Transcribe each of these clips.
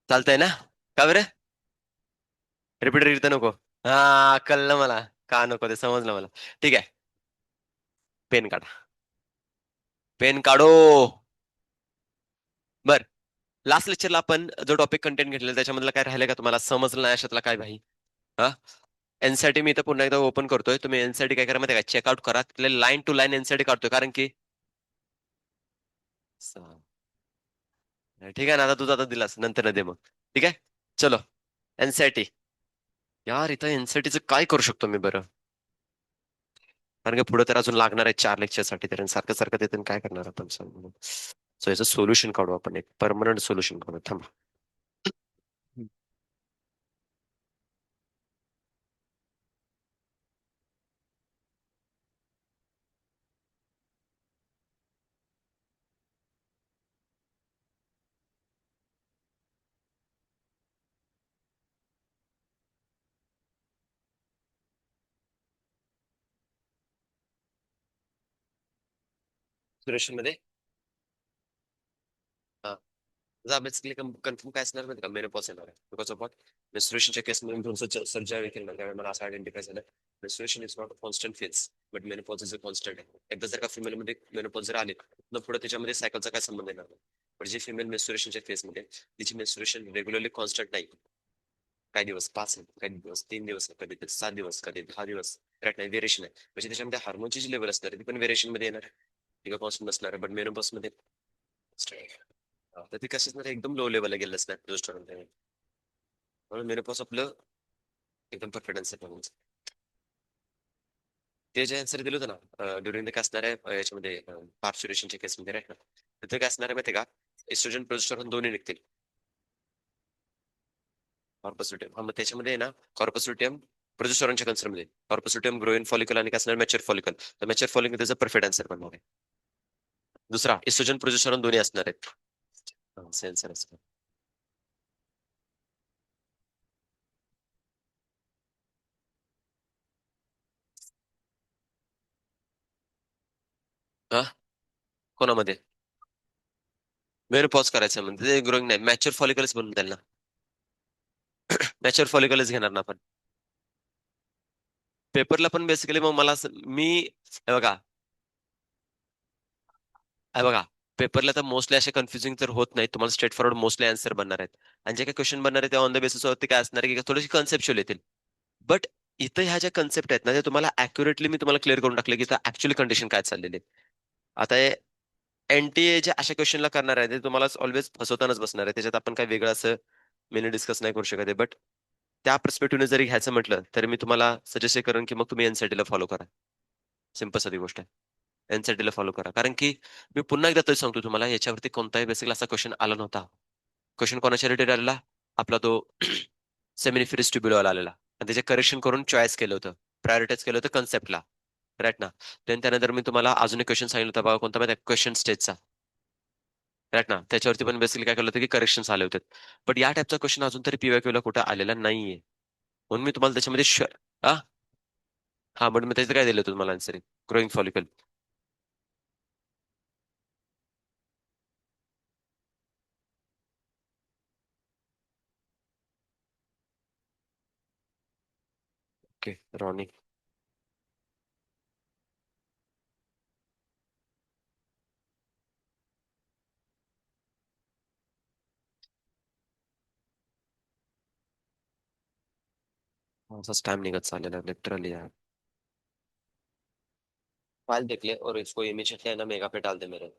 चालतंय ना? का बरं? रिपीटर इथं नको. हा, कळलं मला. का नको ते समजलं मला. ठीक आहे. पेन काढा. पेन काढो. बर. लास्ट लेक्चरला आपण जो टॉपिक कंटेंट घेतलेला त्याच्यामधलं काय राहिलं का तुम्हाला समजलं नाही अशातला काय भाई? हा. एनसाठी मी इथं पुन्हा एकदा ओपन करतोय. तुम्ही एनसाठी काय करा माहिती आहे का? चेकआउट करा. तिथले लाईन टू लाईन एनसाठी काढतोय कारण की ठीक आहे ना, आता तुझा आता दिलास नंतर दे मग. ठीक आहे. चलो. एनसाठी. यार इथं एनसाठीचं काय करू शकतो मी बरं? कारण की पुढे तर अजून लागणार आहे 4 लेक्चरसाठी तर सारखं सारखं देते काय करणार आपण सांग. सो याचं सोल्युशन काढू आपण, एक परमनंट सोल्युशन काढू. थांबा. सोल्युशन मध्ये बेसिकली कन्फर्म काय असणार माहिती का? मेनोपॉज येणार आहे बिकॉज ऑफ वॉट? मेन्स्ट्रुएशनच्या केसमध्ये थोडंसं सर्जरी देखील ना, त्यावेळी मला असं आयडेंटिफाय झालं. Menstruation is not a constant phase, but menopause is a constant आहे. एकदा जर का फिमेलमध्ये मेनोपॉज जर आले तर पुढे त्याच्यामध्ये सायकलचा काय संबंध येणार नाही. पण जे फिमेल मेन्स्ट्रुएशनच्या फेजमध्ये तिची मेन्स्ट्रुएशन रेग्युलरली कॉन्स्टंट नाही. काही दिवस 5 आहे, काही दिवस 3 दिवस आहे, कधी 7 दिवस, कधी 10 दिवस. राईट नाही, व्हेरिएशन आहे. म्हणजे त्याच्यामध्ये हार्मोनची जी लेवल असणार आहे ती पण व्हेरिएशन मध्ये येणार आहे. ती का कॉन्स्टंट नसणार आहे, बट मेनोपॉज मध्ये तर ती कशाच नाही एकदम लो लेवलला गेलं असणार प्रोजेस्टेरॉन लेवल. म्हणून मेनोपॉज आपलं एकदम परफेक्ट आन्सर म्हणून ते जे आन्सर दिलं होतं ना ड्युरिंग द काय असणार आहे याच्यामध्ये पार्च्युरेशनच्या केसमध्ये राईट ना. तर ते काय असणार आहे माहिती आहे का? एस्ट्रोजन प्रोजेस्टेरॉन दोन्ही निघतील. कॉर्पस हा, मग त्याच्यामध्ये आहे ना कॉर्पस प्रोजेस्टेरॉनच्या कन्सर्नमध्ये कॉर्पस ग्रोइन फॉलिकल आणि काय असणार मॅच्युअर फॉलिकल. तर मॅच्युअर फॉलिकल त्याचा परफेक्ट आन्सर बनणार आहे. दुसरा इस्ट्रोजन प्रोजेस्टेरॉन दोन्ही असणार आहेत. आन्सर असणार. हा. कोणामध्ये? मेनोपॉज करायचं म्हणजे ते ग्रोईंग नाही, मॅच्युअर फॉलिकलच बनून द्याल ना. मॅच्युअर फॉलिकलच घेणार ना आपण. पेपरला पण बेसिकली मग मला मी हे बघा पेपरला तर मोस्टली असे कन्फ्युजिंग तर होत नाही, तुम्हाला स्ट्रेट फॉरवर्ड मोस्टली आन्सर बनणार आहेत. आणि जे काही क्वेश्चन बनणार आहे ते ऑन द बेसिस वरती काय असणार आहे की थोडेसे कन्सेप्च्युअल येतील. बट इथं ह्या ज्या कन्सेप्ट आहेत ना ते तुम्हाला अॅक्युरेटली मी तुम्हाला क्लिअर करून टाकले की इथं ऍक्च्युअली कंडिशन काय चाललेली आहे. आता हे एनटीए जे अशा क्वेश्चनला करणार आहे ते तुम्हाला ऑलवेज फसवतानाच बसणार आहे. त्याच्यात आपण काही वेगळं असं मेनी डिस्कस नाही करू शकत आहे. बट त्या पर्स्पेक्टिव्हने जरी घ्यायचं म्हटलं तर मी तुम्हाला सजेस्ट करेन की मग तुम्ही एनसीटीला फॉलो करा. सिंपल साधी गोष्ट आहे. एनसीटीला फॉलो करा कारण की मी पुन्हा एकदा तरी सांगतो तुम्हाला याच्यावरती कोणताही बेसिकला असा क्वेश्चन आला नव्हता. क्वेश्चन कोणाच्या रिलेटेड आलेला? आपला तो सेमिनिफरस ट्युब्युलर आलेला आणि त्याचे करेक्शन करून चॉईस केलं होतं. प्रायोरिटाईज केलं होतं कन्सेप्टला. राईट ना. त्यानंतर मी तुम्हाला अजून एक क्वेश्चन सांगितलं होतं बघा कोणता माहिती क्वेश्चन स्टेजचा. राईट ना. त्याच्यावरती पण बेसिकली काय केलं होतं की करेक्शन्स आले होते. बट या टाईपचा क्वेश्चन अजून तरी पीवायक्यूला कुठं आलेला नाहीये. म्हणून मी तुम्हाला त्याच्यामध्ये हा. हा, बट मी त्याचं काय दिलं होतं तुम्हाला answer? Growing follicle. Okay. Ronnie. असाच टाइम निघत चाललेला लिटरली यार. फाइल देख ले और इसको इमीडिएटली है ना मेगा पे डाल दे मेरे.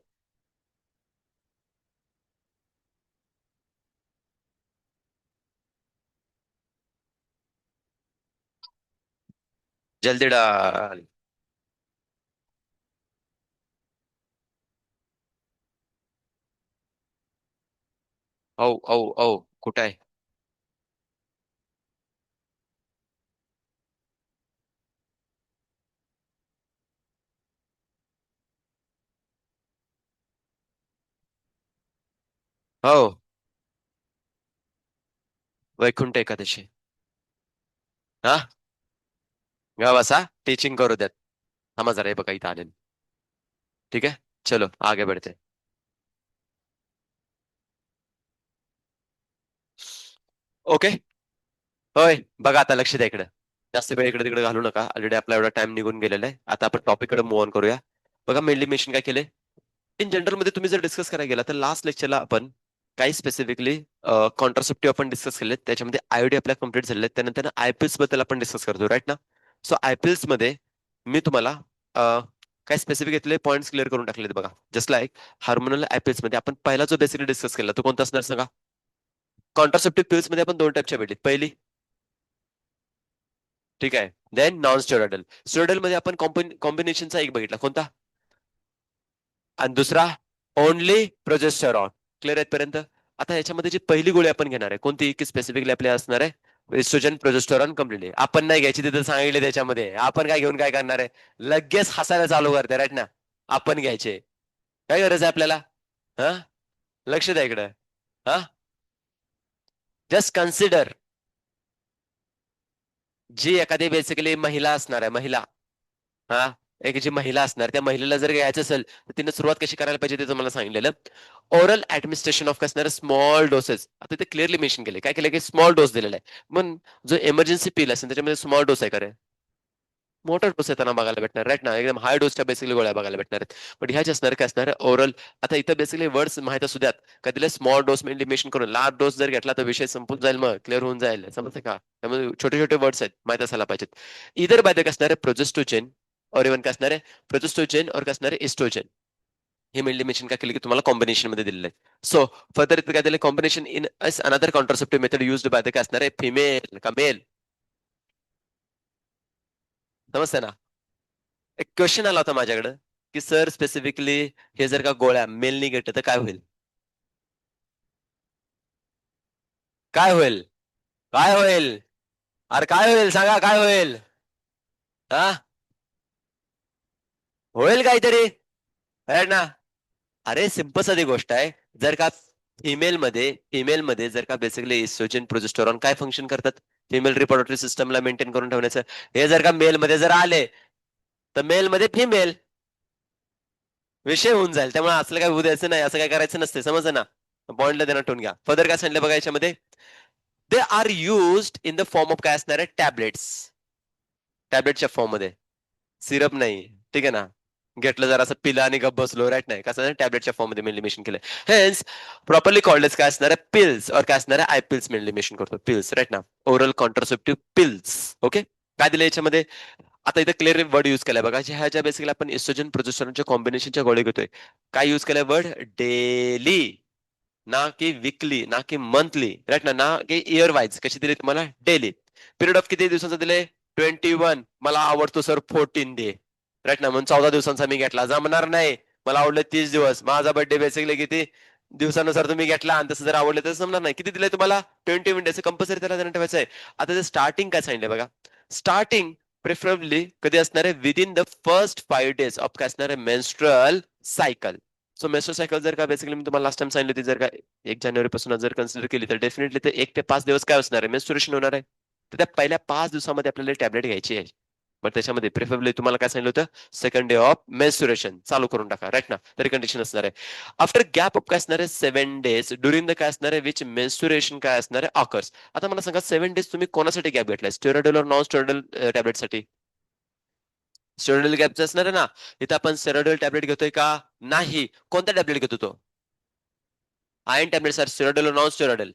जल्दी डाल. औ औ औ कुठं आहे? हो. वैकुंठ एकादशी. हा. गा बसा. टीचिंग करू द्यात. थांबा जरा हे बघा इथं आलेलं. ठीक है. चलो आगे बढ़ते हैं. ओके. होय, बघा आता लक्ष द्या इकडे. जास्त वेळ इकडे तिकडे घालू नका, ऑलरेडी आपला एवढा टाइम निघून गेलेला आहे. आता आपण टॉपिककडे मूव्ह ऑन करूया. बघा मेनली मेन्शन काय केले इन जनरल मध्ये, तुम्ही जर डिस्कस करायला गेला तर लास्ट लेक्चरला आपण काही स्पेसिफिकली कॉन्ट्रासेप्टिव्ह आपण डिस्कस केले, त्याच्यामध्ये आयडी आपल्या कम्प्लीट झाले, त्यानंतर आयपीएल्स बद्दल आपण डिस्कस करतो राईट ना. सो आयपीएल्स मध्ये मी तुम्हाला काही स्पेसिफिक इथले पॉईंट्स क्लिअर करून टाकलेत बघा. जस्ट लाईक हार्मोनल आयपीएल्स मध्ये आपण पहिला जो बेसिकली डिस्कस केला तो कोणता असणार सांगा. कॉन्ट्रासेप्टिव्ह पिल्स मध्ये आपण दोन टाईपच्या भेटली. पहिली, ठीक आहे, देन नॉन स्टेरॉइडल. स्टेरॉइडल मध्ये आपण कॉम्बिनेशनचा एक बघितला कोणता, आणि दुसरा ओनली प्रोजेस्टेरॉन. क्लिअर आहेत पर्यंत. आता याच्यामध्ये जी पहिली गोळी आपण घेणार आहे कोणती, की स्पेसिफिकली आपल्या असणार आहे इस्ट्रोजन प्रोजेस्टेरॉन कम्प्लीटली. आपण नाही घ्यायची तिथे सांगितले त्याच्यामध्ये, आपण काय घेऊन काय करणार आहे, लगेच हसायला चालू करते राईट ना. आपण घ्यायचे, काय गरज आहे आपल्याला. हा, लक्ष द्या इकडे. हा, जस्ट कन्सिडर, जी एखादी बेसिकली महिला असणार आहे, महिला, हा, एक जी महिला असणार, त्या महिलेला जर घ्यायचं असेल तर तिने सुरुवात कशी करायला पाहिजे ते तुम्हाला सांगितलेलं. ओरल ऍडमिनिस्ट्रेशन ऑफ कसणार स्मॉल डोसेस. आता ते क्लिअरली मेन्शन केले, काय केलं की स्मॉल डोस दिलेला आहे. मग जो इमर्जन्सी पिल असेल त्याच्यामध्ये स्मॉल डोस आहे का रे, मोठा डोस येताना बघायला भेटणार राईट ना, एकदम हाय डोसच्या बेसिकली गोळ्या बघायला भेटणार आहेत. पण ह्याच असणार काय असणार ओरल. आता इथं बेसिकली वर्ड्स माहित असू द्यात, कधीला स्मॉल डोस मेन्शन करून लार्ज डोस जर घेतला तर विषय संपून जाईल, मग क्लिअर होऊन जाईल, समजते का. त्यामुळे छोटे छोटे वर्ड्स आहेत, माहित असायला पाहिजेत. इधर बाय काय असणार आहे प्रोजेस्टोजेन, और इवन काय असणार आहे प्रोजेस्टोजेन और काय असणार आहे एस्ट्रोजेन. हे मेनली मेन्शन काय केलं की तुम्हाला कॉम्बिनेशन मध्ये दिलेलं आहे. सो फर्दर इथं काय दिलं, combination in another contraceptive method used by काय असणार आहे फिमेल का मेल. समजतं ना. एक क्वेश्चन आला होता माझ्याकडे की सर स्पेसिफिकली हे जर का गोळ्या मेलनी घेतलं तर काय होईल, काय होईल, काय होईल, अरे काय होईल सांगा, काय होईल. हा, होईल काहीतरी, है ना. अरे सिंपल साधी गोष्ट आहे. जर का फिमेल मध्ये जर का बेसिकली इस्ट्रोजन प्रोजेस्टेरॉन काय फंक्शन करतात, फिमेल रिप्रोडक्टिव्ह सिस्टमला मेंटेन करून ठेवण्याचं. हे जर का मेल मध्ये जर आले तर मेल मध्ये फिमेल विषय होऊन जाईल. त्यामुळे असलं काय होऊ द्यायचं नाही, असं काय करायचं नसते, समजलं ना. पॉइंटला देणं ठेवून घ्या. फर्दर काय सांगितलं बघा याच्यामध्ये, they are used in the form of काय असणार आहे टॅबलेट्स, टॅबलेटच्या फॉर्म मध्ये, सिरप नाही, ठीक आहे ना. घेतलं जरा असं पिला आणि गप बसलो राईट, नाही कसं टॅबलेटच्या फॉर्म मध्ये मेनली मेन्शन केलं. हेन्स प्रॉपरली कॉल्ड काय असणार आहे पिल्स, और काय असणार आहे आय पिल्स मेनली मेन्शन करतो, पिल्स राईट ना, ओरल कॉन्ट्रासेप्टिव्ह पिल्स. ओके, काय दिलं याच्यामध्ये. आता इथे क्लिअर वर्ड युज केलाय बघा, ह्या ज्या बेसिकली आपण इस्ट्रोजन प्रोजेस्टेरॉनच्या कॉम्बिनेशनच्या गोळी घेतोय, काय युज केलाय वर्ड, डेली, ना की वीकली, ना की मंथली राईट ना, ना की इयर वाईज. कशी दिली तुम्हाला, डेली. पिरियड ऑफ किती दिवसाचा दिले, 21. मला आवडतो सर 14 डे राईट ना, म्हणून 14 दिवसांचा मी घेतला, जमणार नाही. मला आवडलं 30 दिवस, माझा बर्थडे बेसिकली किती दिवसानुसार तुम्ही घेतला, आणि तसं जर आवडलं तर जमणार नाही. किती दिलंय तुम्हाला, 21 डे कंपल्सरी त्याला देणं ठेवायचं आहे. आता ते स्टार्टिंग काय सांगितलं बघा, स्टार्टिंग प्रिफरेबली कधी असणार आहे, within the first 5 days of काय असणार आहे menstrual cycle. So menstrual cycle जर का बेसिकली मी तुम्हाला लास्ट टाइम सांगितली होती, जर का 1 जानेवारी पासून जर कन्सिडर केली तर डेफिनेटली ते 1 ते 5 दिवस काय असणार आहे, मेन्स्ट्रुएशन होणार आहे. तर त्या पहिल्या 5 दिवसामध्ये आपल्याला टॅबलेट घ्यायची आहे. बट त्याच्यामध्ये प्रिफरेबली तुम्हाला काय सांगितलं होतं, सेकंड डे ऑफ मेन्स्ट्रुएशन चालू करून टाका राईट ना, तरी कंडिशन असणार आहे. आफ्टर गॅप ऑफ काय असणार आहे 7 डेज ड्युरिंग द काय असणार आहे विच मेन्स्ट्रुएशन काय असणार आहे ऑकर्स. आता मला सांगा 7 डेज तुम्ही कोणासाठी गॅप घेतलाय, स्टेरॉइडल और नॉन स्टेरॉइडल टॅबलेटसाठी. स्टेरॉइडल गॅपचं असणार आहे ना. इथं आपण स्टेरॉइडल टॅबलेट घेतोय का, नाही. कोणता टॅबलेट घेतो तो, iron tablet sir, steroidal non steroidal.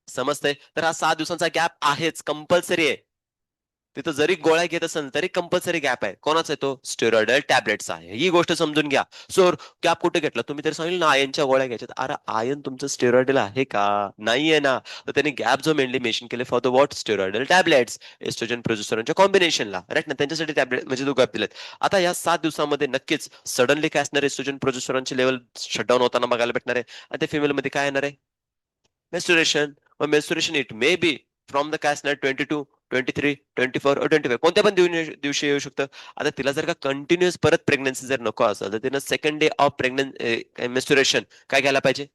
समजतंय, तर हा 7 दिवसांचा गॅप आहेच, कंपल्सरी आहे. तिथं जरी गोळ्या घेत असेल तरी कंपल्सरी गॅप आहे. कोणाचा आहे तो, स्टेरॉइडल टॅबलेटचा आहे, ही गोष्ट समजून घ्या. सो गॅप कुठे घेतला तुम्ही, तर सांगितलं ना आयनच्या गोळ्या घ्यायच्यात. अरे आयन तुमचं स्टेरॉइडल आहे का, नाहीये ना. तर त्यांनी गॅप जो मेनली मेन्शन केले for the what, steroidal tablets estrogen प्रोजेस्टेरॉनच्या कॉम्बिनेशनला राईट ना, त्यांच्यासाठी टॅबलेट म्हणजे तो गॅप दिलेत. आता या 7 दिवसामध्ये नक्कीच सडनली काय असणार, एस्ट्रोजन प्रोजेस्टेरॉनचे लेवल शटडाऊन होताना बघायला भेटणार आहे. आणि त्या फिमेलमध्ये काय येणार आहे, मेन्स्ट्रुएशन. मग menstruation it may be from the काय असणार 22, 23, 24 और 25 कोणत्या पण दिवशी येऊ शकतं. आता तिला जर का कंटिन्युअस परत प्रेग्नन्सी जर नको असेल तर तिनं सेकंड डे ऑफ मेन्स्ट्रुएशन काय घ्यायला पाहिजे,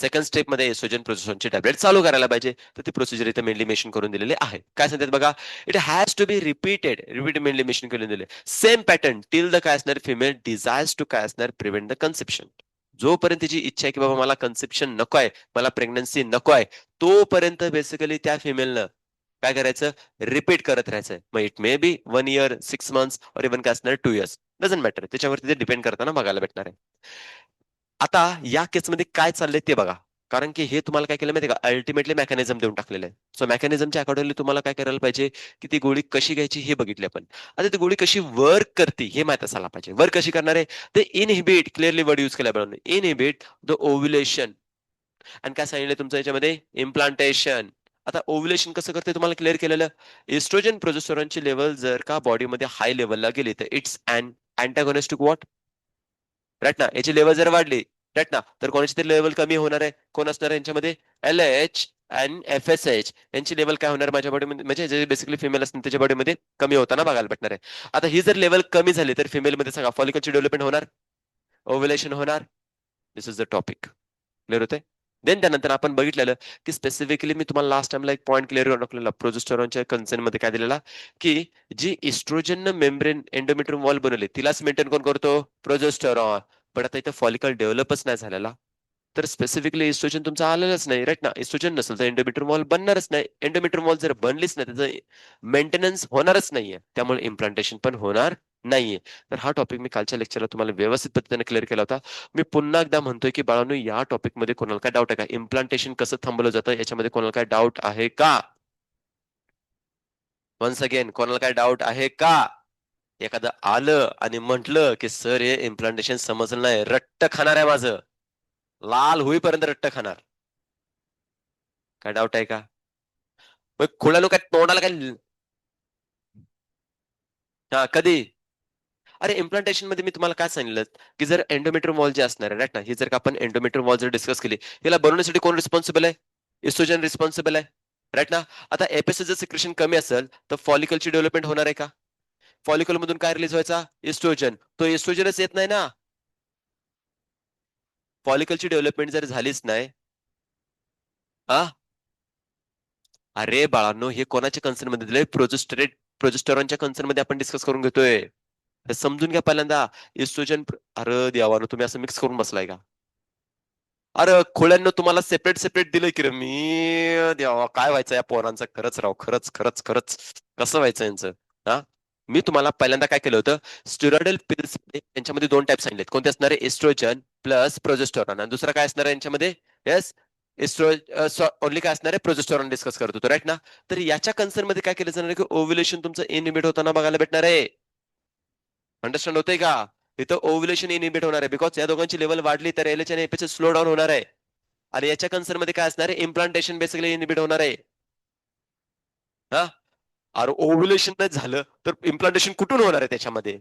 सेकंड स्टेप मध्ये एस्ट्रोजन प्रोजेस्टेरॉनची टॅबलेट चालू करायला पाहिजे. तर ती प्रोसिजर इथे मेनली मेन्शन करून दिलेली आहे. काय सांगतात बघा, it has to be repeat mainly mention करून दिले, सेम पॅटर्न टिल द काय असणार फिमेल डिझायर्स टू काय असणार प्रिव्हेंट द कन्सेप्शन. जोपर्यंत तिची इच्छा आहे की बाबा मला कन्सेप्शन नको आहे, मला प्रेग्नन्सी नको आहे, तोपर्यंत बेसिकली त्या फिमेलनं काय करायचं, रिपीट करत राहायचं. मग it may be 1 year, 6 months और इव्हन काय असणार 2 इयर्स, डझंट मॅटर, त्याच्यावरती ते डिपेंड करताना बघायला भेटणार आहे. आता या केसमध्ये काय चाललंय ते बघा. कारण की हे तुम्हाला काय केलं माहिती का, अल्टिमेटली मेकॅनिझम देऊन टाकलेलं आहे. सो मेकॅनिझमच्या अकॉर्डिंगली तुम्हाला काय करायला पाहिजे, की ती गोळी कशी घ्यायची हे बघितली आपण. आता ती गोळी कशी वर्क करते हे माहित असायला पाहिजे. वर्क कशी करणार आहे, ते इनहिबिट, क्लिअरली वर्ड युज केला पाहिजे, इनहिबिट द ओव्युलेशन. आणि काय सांगितलं तुमचं याच्यामध्ये, इम्प्लांटेशन. आता ओव्युलेशन कसं करते तुम्हाला क्लिअर केलेलं. इस्ट्रोजन प्रोजेस्टेरॉनची लेवल जर का बॉडीमध्ये हाय लेवलला गेली तर it's and antagonist to what, right ना. याची लेवल जर वाढली, राईट ना, तर कोणाची तरी लेवल कमी होणार आहे. कोण असणार आहे यांच्यामध्ये, LH आणि FSH यांची लेवल काय होणार माझ्या बॉडीमध्ये, म्हणजे जे बेसिकली फिमेल असतील त्याच्या बॉडीमध्ये कमी होताना बघायला भेटणार आहे. आता ही जर लेवल कमी झाली तर फिमेलमध्ये सांगा फॉलिकलची डेव्हलपमेंट होणार, ओव्युलेशन होणार. दिस इज द टॉपिक. क्लिअर होते. देन त्यानंतर आपण बघितलेलं की स्पेसिफिकली मी तुम्हाला लास्ट टाइमला एक पॉईंट क्लिअर करून टाकलेला प्रोजेस्टेरॉनच्या कन्सेंट मध्ये काय दिलेला, की जी इस्ट्रोजन मेम्ब्रेन एंडोमेट्रियम वॉल बनवली तिलाच मेंटेन कोण करतो, प्रोजेस्टेरॉन. पण आता इथं फॉलिकल डेव्हलपच नाही झालेला, तर स्पेसिफिकली इस्ट्रोजन तुमचं आलेलंच नाही, राईट ना. इस्ट्रोजन नसेल तर एंडोमेट्रियम वॉल बनणारच नाही. एंडोमेट्रियम वॉल जर बनलीच नाही त्याचं मेंटेनन्स होणारच नाहीये, त्यामुळे इम्प्लांटेशन पण होणार नाहीये. तर हा टॉपिक मी कालच्या लेक्चरला तुम्हाला व्यवस्थित पद्धतीने क्लिअर केला होता. मी पुन्हा एकदा म्हणतोय की बाळांनो, या टॉपिक मध्ये कोणाला काय डाऊट आहे का, इम्प्लांटेशन कसं थांबवलं जातं याच्यामध्ये कोणाला काय डाऊट आहे का? वन्स अगेन, कोणाला काय डाऊट आहे का? एखादं आलं आणि म्हटलं की सर हे इम्प्लांटेशन समजलं नाही, रट्ट खाणार आहे माझं, लाल होईपर्यंत रट्ट खाणार. काय डाऊट आहे का? मग खोळ्यानो काय तोंडाला काय, हा कधी, अरे इम्प्लांटेशन मध्ये मी तुम्हाला काय सांगितलं, की जर एंडोमेट्रियम वॉल जे असणार आहे, राईट ना, ही जर का आपण एंडोमेट्रियम वॉल जर डिस्कस केली, याला बनवण्यासाठी कोण रिस्पॉन्सिबल आहे, इस्ट्रोजन रिस्पॉन्सिबल आहे, राईट ना. आता एपिसचं सिक्रेशन कमी असेल तर फॉलिकलची डेव्हलपमेंट होणार आहे का? फॉलिकल मधून काय रिलीज व्हायचा, इस्ट्रोजन. तो इस्ट्रोजनच येत नाही ना. फॉलिकलची डेव्हलपमेंट जर झालीच नाही, हा, अरे बाळांनो, हे कोणाच्या कन्सर्न मध्ये दिलंय, प्रोजेस्टेरॉनच्या कन्सर्न मध्ये आपण डिस्कस करून घेतोय. हे समजून घ्या पहिल्यांदा. इस्ट्रोजन, अरे देवानं तुम्ही असं मिक्स करून बसलाय का? अरे खोळ्यांना तुम्हाला सेपरेट सेपरेट दिलंय की रे मी, देवा काय व्हायचं या पोरांचं, खरंच राव, खरंच खरंच खरंच कसं व्हायचं यांचं. हा, मी तुम्हाला पहिल्यांदा काय केलं होतं, स्टिरॉइडल पिल्स यांच्यामध्ये दोन टाइप सांगितलेत. कोणते असणार आहे, एस्ट्रोजन प्लस प्रोजेस्टेरॉन, आणि दुसरा काय असणार आहे यांच्यामध्ये, येस, एस्ट्रो ओनली काय असणार आहे, प्रोजेस्टेरॉन डिस्कस करत होतो, राईट ना. तर याच्या कन्सर्न मध्ये काय केलं जाणार आहे, की ओव्युलेशन तुमचं इनहिबिट होताना बघायला भेटणार आहे. अंडरस्टँड होतंय का? इथं ओव्युलेशन इनहिबिट होणार आहे, बिकॉज या दोघांची लेवल वाढली तर एलएच आणि एपीएच स्लो डाऊन होणार आहे. आणि याच्या कन्सर्न मध्ये काय असणार आहे, इम्प्लांटेशन बेसिकली इनहिबिट होणार आहे. हा, अरे ओव्युलेशन नाही झालं तर इम्प्लांटेशन कुठून होणार आहे त्याच्यामध्ये.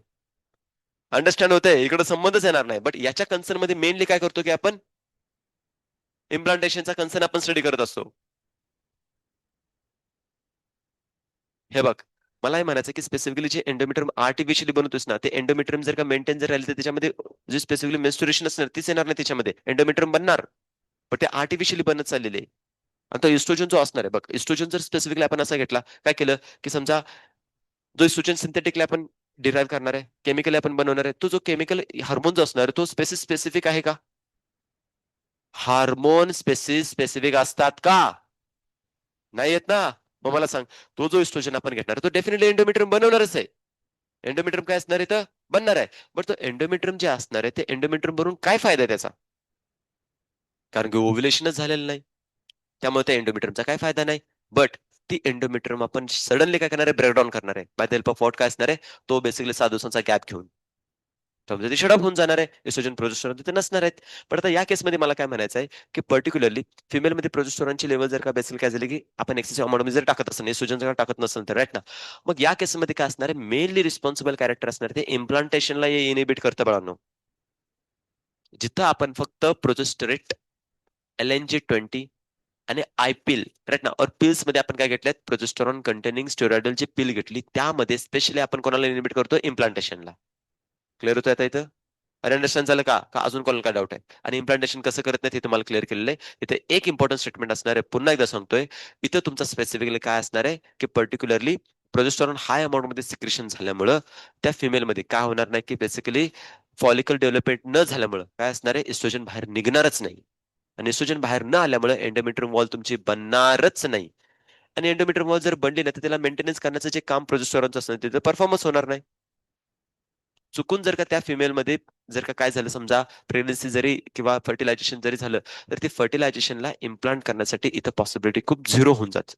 अंडरस्टँड होतंय, इकडे संबंधच येणार नाही. बट याच्या कन्सर्न मध्ये मेनली काय करतो, की आपण इम्प्लांटेशनचा कन्सर्न आपण स्टडी करत असतो. हे बघ, मला हे म्हणायचं की स्पेसिफिकली जे एंडोमेट्रियम आर्टिफिशियली बनवतोस ना, ते एंडोमेट्रियम जर का मेंटेन जर राहिले तर त्याच्यामध्ये जे स्पेसिफिकली मेन्स्ट्रुएशन असणार तीच येणार नाही त्याच्यामध्ये, एंडोमेट्रियम बनणार, पण ते आर्टिफिशियली बनत चाललेले आहे. आणि तो इस्ट्रोजन जो असणार आहे बघ, इस्ट्रोजन जर स्पेसिफिकली आपण असा घेतला, काय केलं की समजा जो इस्ट्रोजन सिंथेटिकली आपण डिराईव्ह करणार आहे, केमिकली आपण बनवणार आहे, तो जो केमिकल हार्मोन जो असणार आहे तो स्पेसिफिक आहे का? हार्मोन स्पेसिफिक असतात का? नाही येत ना. मग मला सांग, तो जो इस्ट्रोजन आपण घेणार तो डेफिनेटली एंडोमेट्रियम बनवणारच आहे. एंडोमेट्रियम काय असणार आहे तर बनणार आहे. बट तो एंडोमेट्रियम जे असणार आहे ते एंडोमेट्रियम बनवून काय फायदा आहे त्याचा? कारण की ओव्युलेशनच झालेलं नाही, त्यामुळे त्या एंडोमेट्रियमचा काय फायदा नाही. बट ती एंडोमेट्रियम आपण सडनली काय करणार आहे, ब्रेकडाऊन करणार आहे. By the help of what काय असणार आहे, तो बेसिकली 7 दिवसांचा गॅप घेऊन समजा ती शडअप होऊन जाणार आहे. इस्ट्रोजन प्रोजेस्टेरॉन तिथे नसणार आहेत. पण आता या केसमध्ये मला काय म्हणायचं आहे, की पर्टिक्युलरली फिमेलमध्ये प्रोजेस्टेरॉनची लेवल जर का बेसिकली काय झाली, की आपण एक्सेसिव्ह अमाऊंट जर टाकत असेल, इस्ट्रोजन जर टाकत नसेल तर, राईट ना. मग या केसमध्ये काय असणार आहे, मेनली रिस्पॉन्सिबल कॅरेक्टर असणार आहे ते इम्प्लांटेशनला इनिबिट करतं बाळांनो. जिथं आपण फक्त प्रोजेस्टेरेट, LNG-20 आणि आयपिल, राईट ना, और पिल्स मध्ये आपण काय घेतल्यात, प्रोजेस्टेरॉन कंटेनिंग स्टेरॉइडलची पिल घेतली, त्यामध्ये स्पेशली आपण कोणाला इनिबिट करतो, इम्प्लांटेशनला. क्लिअर होतं आता इथं? अरे अंडरस्टँड झालं का, का अजून कोणाला काय डाऊट आहे? आणि इम्प्लांटेशन कसं करत नाही ते तुम्हाला क्लिअर केलेलं आहे. इथे एक इम्पॉर्टंट स्टेटमेंट असणार आहे, पुन्हा एकदा सांगतोय. इथं तुमचं स्पेसिफिकली काय असणार आहे, की पर्टिक्युलरली प्रोजेस्टेरॉन हाय अमाऊंट मध्ये सिक्रेशन झाल्यामुळं त्या फिमेलमध्ये काय होणार नाही, की बेसिकली फॉलिकल डेव्हलपमेंट न झाल्यामुळे काय असणार आहे, इस्ट्रोजन बाहेर निघणारच नाही. आणि इस्ट्रोजन बाहेर न आल्यामुळे एंडोमेट्रियम वॉल तुमची बनणारच नाही. आणि एंडोमेट्रियम वॉल जर बनली ना, तर त्याला मेंटेनन्स करण्याचं जे काम प्रोजेस्टेरॉनचं असतं तिथं परफॉर्मन्स होणार नाही. चुकून जर का त्या फिमेलमध्ये जर का काय झालं, समजा प्रेग्नन्सी जरी किंवा फर्टिलायझेशन जरी झालं, तर ते फर्टिलायझेशनला इम्प्लांट करण्यासाठी इथं पॉसिबिलिटी खूप झिरो होऊन जाते.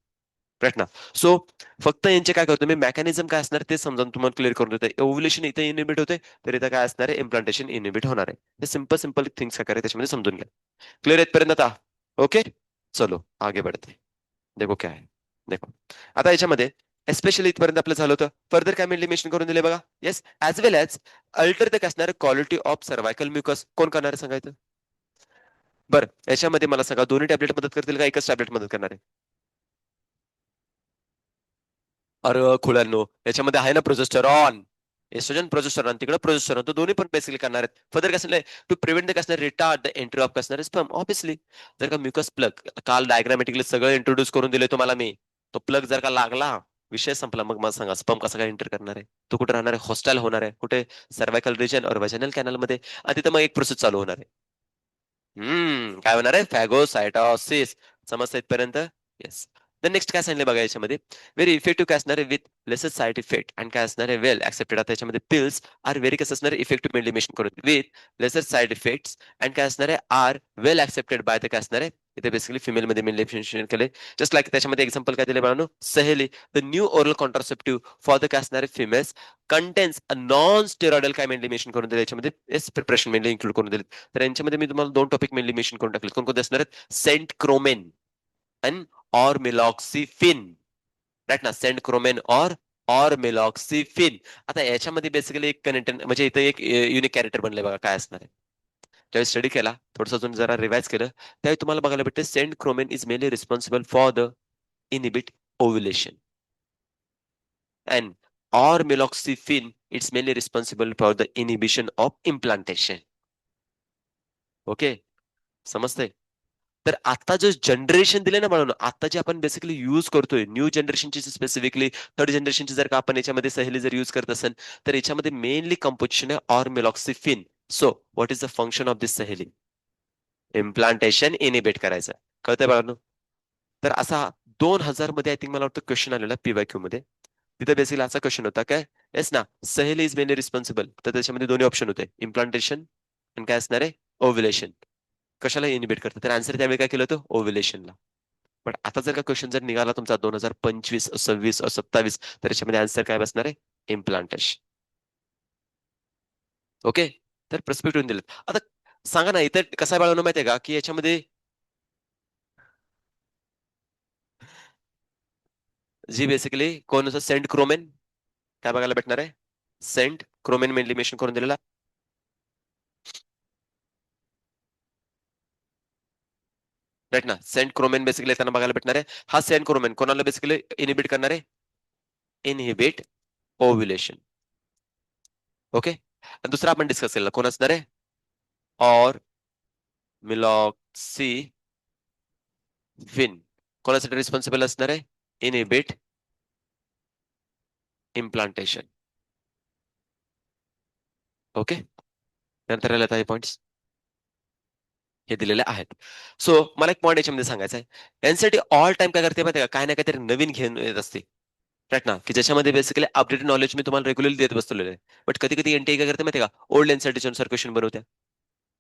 राईट ना. सो फक्त यांचे काय करतो मी, मेकॅनिझम काय असणार ते समजावून तुम्हाला क्लिअर करून देतोय. ओव्ह्युलेशन इथे इनिबिट होते, तर इथं काय असणार आहे, इम्प्लांटेशन इनिबिट होणार आहे. हे सिंपल सिंपल थिंग्स काय करायचे त्याच्यामध्ये समजून घ्या. क्लिअर येतपर्यंत आता? ओके, चलो आगे बढ़ते. देखो क्या है. देखो आता याच्यामध्ये एस्पेशली इथपर्यंत आपलं झालं होतं. फर्दर काय मेनली मेन्शन करून दिले बघा. Yes, as well as alter the काय असणार क्वालिटी ऑफ सर्व्हायकल म्युकस. कोण करणार आहे सांगायचं? बरं, याच्यामध्ये मला सांगा, दोन्ही टॅबलेट मदत करतील का एकच टॅबलेट मदत करणार आहे? अरे खुळ्यांनो, याच्यामध्ये आहे ना प्रोजेस्टेरॉन, एस्ट्रोजन प्रोजेस्टेरॉन, तिकडे प्रोजेस्टेरॉन, तो दोन्ही पण बेसिकली करणार आहेत. फर्दर काय असणार, टू प्रिव्हेंट द काय असणार, रिटार्ड द एंट्री ऑफ काय असणार स्पर्म. ऑब्विसली जर का म्युकस प्लग, काल डायग्रामॅटिकली सगळं इंट्रोड्यूस करून दिले तुम्हाला मी, तो प्लग जर का लागला, विषय संपला. मग मला सांगा स्पर्म कसा काय एंटर करणार आहे? तो कुठे राहणार आहे? हॉस्टाईल होणार आहे कुठे? सर्व्हायकल रिजन और व्हाजिनल कॅनल मध्ये. आणि तिथं मग एक प्रोसेस चालू होणार आहे. काय होणार आहे? फॅगोसायटॉसिस. समजतं इथपर्यंत? येस. द नेक्स्ट काय सांगितलं बघा याच्यामध्ये, व्हेरी इफेक्टिव्ह काय असणार आहे, with lesser side effect and काय असणार आहे, वेल ऍक्सेप्टेड. आता याच्यामध्ये पिल्स आर व्हेरी कसं असणार, इफेक्टिव्ह मेडिमेशन करून with lesser side effects and काय असणार आहे, are well accepted by the काय असणार आहे, इथे बेसिकली फिमेल मध्ये मेडिमेशन केले. जस्ट लाईक त्याच्यामध्ये एक्झाम्पल काय दिले बाळांनो, सहेली the new oral contraceptive for the काय असणार आहे, females contains a non steroidal काय मेडिमेशन करून दिले याच्यामध्ये, एस प्रिपरेशन मेनली इन्क्लूड करून दिले. तर यांच्यामध्ये मी तुम्हाला दोन टॉपिक मेनली मेन्शन करून टाकले. कोणकोणते असणार आहेत? सेंट क्रोमेन अँड और मिलॉक्सिफिन. राईट ना, सेंट क्रोमेन और मिलॉक्सिफिन. आता याच्यामध्ये बेसिकली एक कनेक्ट म्हणजे इथं एक युनिक कॅरेक्टर बनलंय बघा. काय असणार आहे, ज्यावेळी स्टडी केला थोडंसं अजून जरा रिवाइज केलं, त्यावेळी तुम्हाला बघायला भेटते Centchroman is mainly responsible for the inhibit ovulation and और ormeloxifene it's mainly responsible for the inhibition of implantation. Okay, समजतंय? तर आता जो जनरेशन दिले ना म्हणून, आता जे आपण बेसिकली युज करतोय न्यू जनरेशनची, स्पेसिफिकली थर्ड जनरेशनची जर का आपण याच्यामध्ये सहेली जर युज करत असेल, तर याच्यामध्ये मेनली कंपोजिशन आहे ormeloxifene. So what is the function of this Saheli? Implantation inhibit करायचं. कळतंय बाळांनो? तर असा 2000 मध्ये आय थिंक मला वाटतं क्वेश्चन आलेला पीवायक्यू मध्ये. तिथे बेसिकली असा क्वेश्चन होता काय, येस ना, सहेली इज मेनली रिस्पॉन्सिबल. तर त्याच्यामध्ये दोन्ही ऑप्शन होते, इम्प्लांटेशन आणि काय असणार आहे, ओव्युलेशन. कशाला इनिबिट करतं? तर आन्सर त्यावेळी काय केलं होतं, ओव्युलेशनला. पण आता जर का क्वेश्चन जर निघाला तुमचा 2025, 26, 27, तर याच्यामध्ये आन्सर काय बसणार आहे, इम्प्लांटेशन. ओके, तर पर्स्पेक्टिव्ह दिलेत. आता सांगा ना, इथं कसं बाळवणं माहितीये का, की याच्यामध्ये जी बेसिकली कोण असं सेंट क्रोमेन काय बघायला भेटणार आहे, सेंट क्रोमेन मेनली मेन्शन करून दिलेला. राईट ना, सेंट क्रोमेन बेसिकली त्यांना बघायला भेटणार आहे. हा सेंट क्रोमेन कोणाला बेसिकली इनिबिट करणार आहे, इनहिबिट ओव्युलेशन. ओके, दुसरा आपण डिस्कस केला कोण असणार आहे, और मिलॉक्सिफिन कोणासाठी रिस्पॉन्सिबल असणार आहे, इनहिबिट इम्प्लांटेशन. ओके, नंतर आले आता हे पॉइंट्स हे दिलेले आहेत. सो मला एक पॉईंट याच्यामध्ये सांगायचा आहे, एनसीटी ऑल टाइम काय करते माहिती का, काय ना काहीतरी नवीन घेऊन येत असते. राईट ना, की ज्याच्यामध्ये बेसिकली अपडेटेड नॉलेज मी तुम्हाला रेग्युलरली देत बसलेलं आहे. बट कधी कधी एनटीए काय करते माहिती का, ओल्ड एनसीटीच्या अनुसार क्वेश्चन बनवत्या.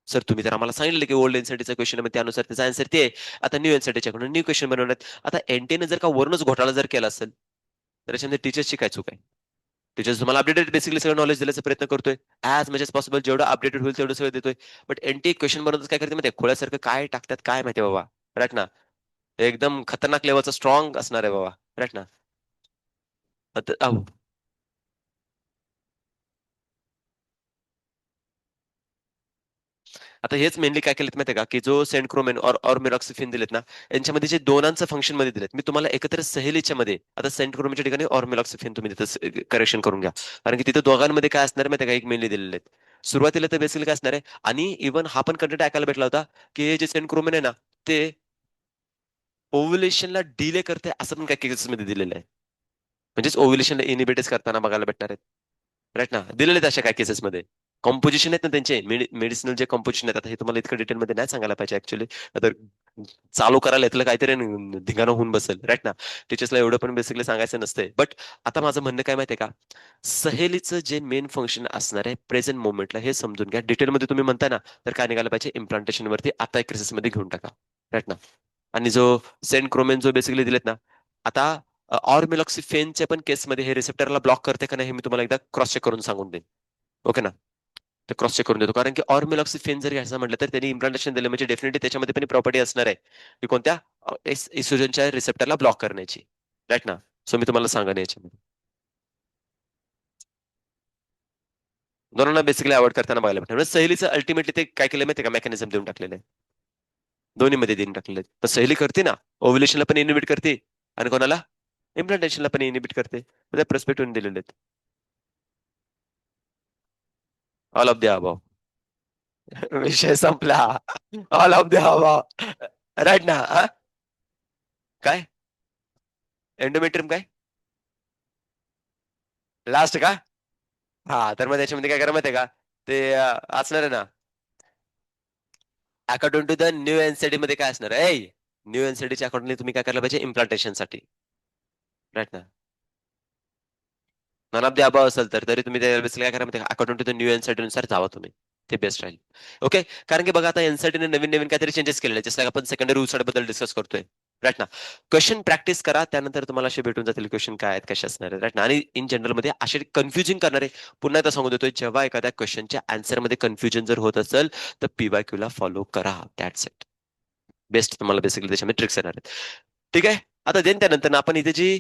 सर तुम्ही तर आम्हाला सांगितलं की ओल्ड एनसीटीचा क्वेश्चन आहे, त्यानुसार त्याचा आन्सर ते आहे. आता न्यू एनसीटीच्या कडून न्यू क्वेश्चन बनवण्यात. आता एनटीएने जर का वरूनच घोटाळा जर केला असेल, तर याच्यामध्ये टीचर्सची काय चूक आहे? टीचर्स तुम्हाला अपडेटेड बेसिकली सगळं नॉलेज देण्याचा प्रयत्न करतोय, ऍज मच एज पॉसिबल जेवढं अपडेटेड होईल तेवढं सगळं देतोय. बट एनटी क्वेश्चन बनवतात काय करते माहिती, खोळ्यासारखं काय टाकतात काय माहिती बाबा. राईट ना, एकदम खतरनाक लेवलचा स्ट्रॉंग असणार आहे बाबा. राईट ना. अहो, आता हेच मेनली काय केलेत माहिती का, की जो सेंट क्रोमेन और मिरॉक्सिफिन दिलेत ना, यांच्यामध्ये जे दोनांचं फंक्शन मध्ये दिलेत, मी तुम्हाला एकत्र सहेलीच्या मध्ये आता सेंट क्रोमेनच्या ठिकाणी और मिरॉक्सिफिन तुम्ही तिथं करेक्शन करून घ्या. कारण की तिथं दोघांमध्ये काय असणार माहिती का, एक मेनली दिलेले आहेत. सुरुवातीला तर बेसिकली काय असणार आहे, आणि इव्हन हा पण कंटेंट ऐकायला भेटला होता, की हे जे सेंट क्रोमेन आहे ना, ते ओव्युलेशनला डिले करते असं पण काही केसेस मध्ये दिलेलं आहे. म्हणजेच ओव्युलेशनला इनिबिटच करताना बघायला भेटणार आहेत. राईट ना, दिलेले आहेत अशा काही केसेस मध्ये. कॉम्पोजिशन आहेत ना त्यांचे मेडिसिनल जे कॉम्पोजिशन आहेत, आता हे तुम्हाला इतकं डिटेलमध्ये नाही सांगायला पाहिजे ऍक्च्युली. तर चालू करायला इथलं काहीतरी धिंगाणा होऊन बसेल, राईट ना. टीचर्सला एवढं पण बेसिकली सांगायचं नसतंय. बट आता माझं म्हणणं काय माहितीये का, सहेलीचं जे मेन फंक्शन असणार आहे प्रेझेंट मोमेंटला, हे समजून घ्या. डिटेलमध्ये तुम्ही म्हणताय ना, तर काय निघायला पाहिजे, इम्प्लांटेशन वरती आता एक मध्ये घेऊन टाका, राईट ना. आणि जो सेंट क्रोमेन जो बेसिकली दिलेत ना, आता ऑर्मिलॉक्सिफेनच्या पण केसमध्ये हे रिसेप्टरला ब्लॉक करते का नाही, हे मी तुम्हाला एकदा क्रॉस चेक करून सांगून देईन. ओके ना. ते क्रॉस चेक करून देतो, कारण की ऑर्मिलॉक्सिफेन जर घ्यायचं म्हटलं तर त्यांनी इम्प्लांटेशन दिलं म्हणजे डेफिनेटली त्याच्यामध्ये पण प्रॉपर्टी असणार आहे की कोणत्या इस्ट्रोजनच्या रिसेप्टरला ब्लॉक करण्याची, राईट ना. सो मी तुम्हाला सांगा याच्यामध्ये दोनांना बेसिकली अवॉइड करताना बघायला भेटणार. म्हणजे सहलीचं अल्टिमेटली ते काय केलं माहिती का, मेकॅनिझम देऊन टाकलेलं आहे, दोन्ही मध्ये देऊन टाकलेलं आहे. पण सहली करते ना, ओव्युलेशनला पण इनिबिट करते आणि कोणाला, इम्प्लांटेशनला पण इनिबिट करते. त्या पर्स्पेक्टिव्ह दिलेले आहेत. All of the above. विषय संपला. All of the above, right ना. काय एंडोमेट्रियम काय लास्ट का? हा, तर मग त्याच्यामध्ये काय करा माहितीये का, ते असणार आहे ना, according to the new NCD मध्ये काय असणार आहे, न्यू एनसीडीच्या अकॉर्डिंगली तुम्ही काय करायला पाहिजे, इम्प्लांटेशन साठी, राईट ना. नॉन ऑफ द अबाव असेल तर तरी तुम्ही बेसिकली काय करा माहिती according to the new NCD नुसार जावा तुम्ही, ते बेस्ट राहील. ओके. कारण की बघा आता एनसीडी नवीन नवीन काहीतरी चेंजेस केलेले जसं आपण सेकंडरी रूल्स बद्दल डिस्कस करतोय, राईट ना. क्वेश्चन प्रॅक्टिस करा, त्यानंतर तुम्हाला असे भेटून जातील क्वेश्चन काय आहेत कसे असणार आहेत, राईट ना. आणि इन जनरल मध्ये असे कन्फ्युजिंग करणारे, पुन्हा एकदा सांगू देतोय, जेव्हा एखाद्या क्वेश्चनच्या आन्सर मध्ये कन्फ्युजन जर होत असेल तर पीवायक्यू ला फॉलो करा, दॅट्स इट. बेस्ट तुम्हाला बेसिकली त्याच्यामध्ये ट्रिक्स येणार आहेत. ठीक आहे. आता देन त्यानंतर आपण इथे जी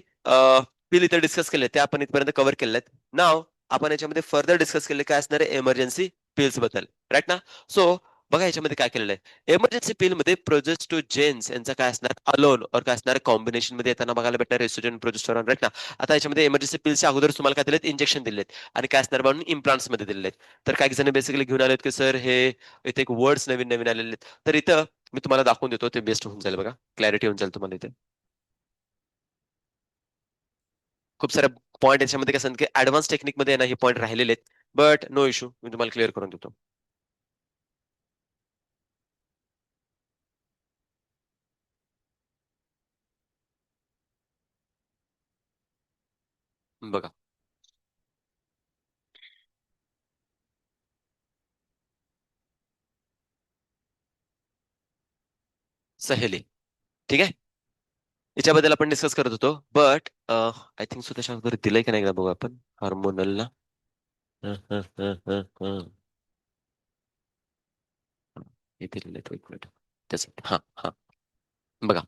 बिल इथे डिस्कस केले ते आपण इथपर्यंत कव्हर केले आहेत. नाव आपण याच्यामध्ये फर्दर डिस्कस केले काय असणार आहे, एमर्जन्सी पिल्स बद्दल, राईट ना. सो बघा याच्यामध्ये काय केलेलं आहे, एमर्जन्सी पिल मध्ये प्रोजेस्टोजेन्स यांचा काय असणार, अलोन और काय असणार, कॉम्बिनेशन मध्ये येताना बघायला भेटणार एस्ट्रोजन प्रोजेस्टेरॉन, राईट ना. आता याच्यामध्ये एमर्जन्सी पिल्सच्या अगोदर तुम्हाला काय दिलेत, इंजेक्शन दिलेत आणि काय असणार म्हणून इम्प्लांट्स मध्ये दिलेत. तर काही जण बेसिकली घेऊन आलेत की सर हे इथे एक वर्ड्स नवीन नवीन आलेले आहेत, तर इथं मी तुम्हाला दाखवून देतो, ते बेस्ट होऊन जाईल बघा, क्लॅरिटी होऊन जाईल तुम्हाला इथे. खूप सारे पॉईंट याच्यामध्ये कसं की ऍडव्हान्स टेक्निकमध्ये ना हे पॉईंट राहिलेले आहेत, बट नो इश्यू, मी तुम्हाला क्लिअर करून देतो. बघा, सहेली, ठीक आहे. याच्याबद्दल आपण डिस्कस करत होतो, बट आय थिंक सो त्याच्या अगोदर दिलंय का नाही एकदा बघू आपण, हार्मोनलला. हे दिलेलं आहे, एक मिनिट. त्याच हा हा, बघा,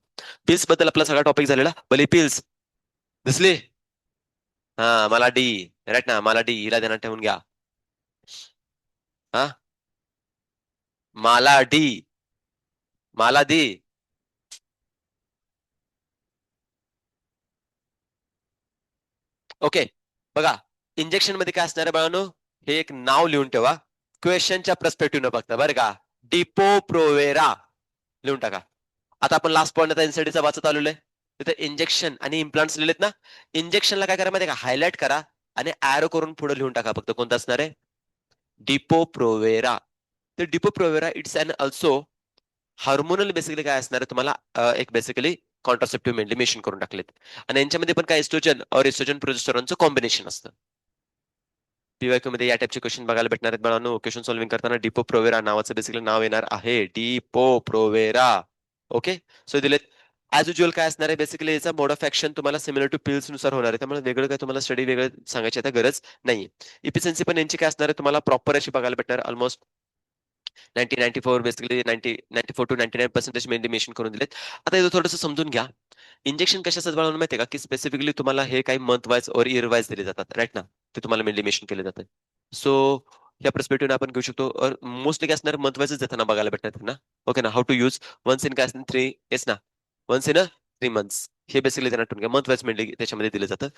पिल्स बद्दल आपला सगळा टॉपिक झालेला. भले पिल्स दिसली, हा मला डी, राईट ना, मला डी हिला ध्यानात ठेवून घ्या. हा, मला डी, मला दी. ओके. बघा, इंजेक्शन मध्ये काय असणार आहे बाळांनो, हे एक नाव लिहून ठेवा, क्वेश्चनच्या पर्स्पेक्टिव्ह न बघता, बरं का. डिपो प्रोवेरा लिहून टाका. आता आपण लास्ट पॉईंट आता एनसीडीचा वाचत आलेलो आहे, तिथे इंजेक्शन आणि इम्प्लांट्स लिहिलेत ना. इंजेक्शनला काय करा माहिती का, हायलाइट करा आणि ऍरो करून पुढे लिहून टाका फक्त, कोणतं असणार आहे, डिपो प्रोवेरा. तर Depo Provera it's an also hormonal, basically काय असणार आहे तुम्हाला, एक बेसिकली कॉन्ट्रासेप्टिव्ह मेडिमेशन करून टाकलेत. आणि यांच्यामध्ये पण काय एस्ट्रोजन और एस्ट्रोजन प्रोजेस्टेरॉनचं कॉम्बिनेशन असतं. पीवायक्यू मध्ये या टाइपचे क्वेश्चन बघायला भेटणार आहेत बाळांनो. क्वेश्चन सॉल्व्हिंग करताना डिपो प्रोवेरा नावाचं बेसिकली नाव येणार आहे, डिपो प्रोवेरा. ओके. सो दिलेत. ऍज युजल काय असणार आहे, बेसिकली याचा मोड ऑफ ऍक्शन तुम्हाला सिमिलर टू पिल्स नुसार होणार आहे, त्यामुळे वेगळं काय तुम्हाला स्टडी वेगळं सांगायची आता गरज नाही. इफिशियन्सी पण यांची काय असणार आहे तुम्हाला प्रॉपर अशी बघायला भेटणार, ऑलमोस्ट 90-94, बेसिकली 94 टू 99% मेंटेन करून दिलेत. आता इथं थोडंसं समजून घ्या, इंजेक्शन कशाचं बनवलं माहितीये का, की स्पेसिफिकली तुम्हाला हे काही मंथ वाईज और इयर वाईज दिले जातात, राईट ना. ते तुम्हाला मेंटेनेशन केले जातात. सो या पर्स्पेक्टिव्ह आपण घेऊ शकतो, और मोस्टली काय असणार, मंथ वाईजच देताना बघायला भेटणार ना. ओके ना. How to use once in काय असणार, 3 येस ना, वन्स इन 3 मंथ्स, हे बेसिकली त्यांना घ्या, मंथ वाईज मेंटली त्याच्यामध्ये दिलं जातं.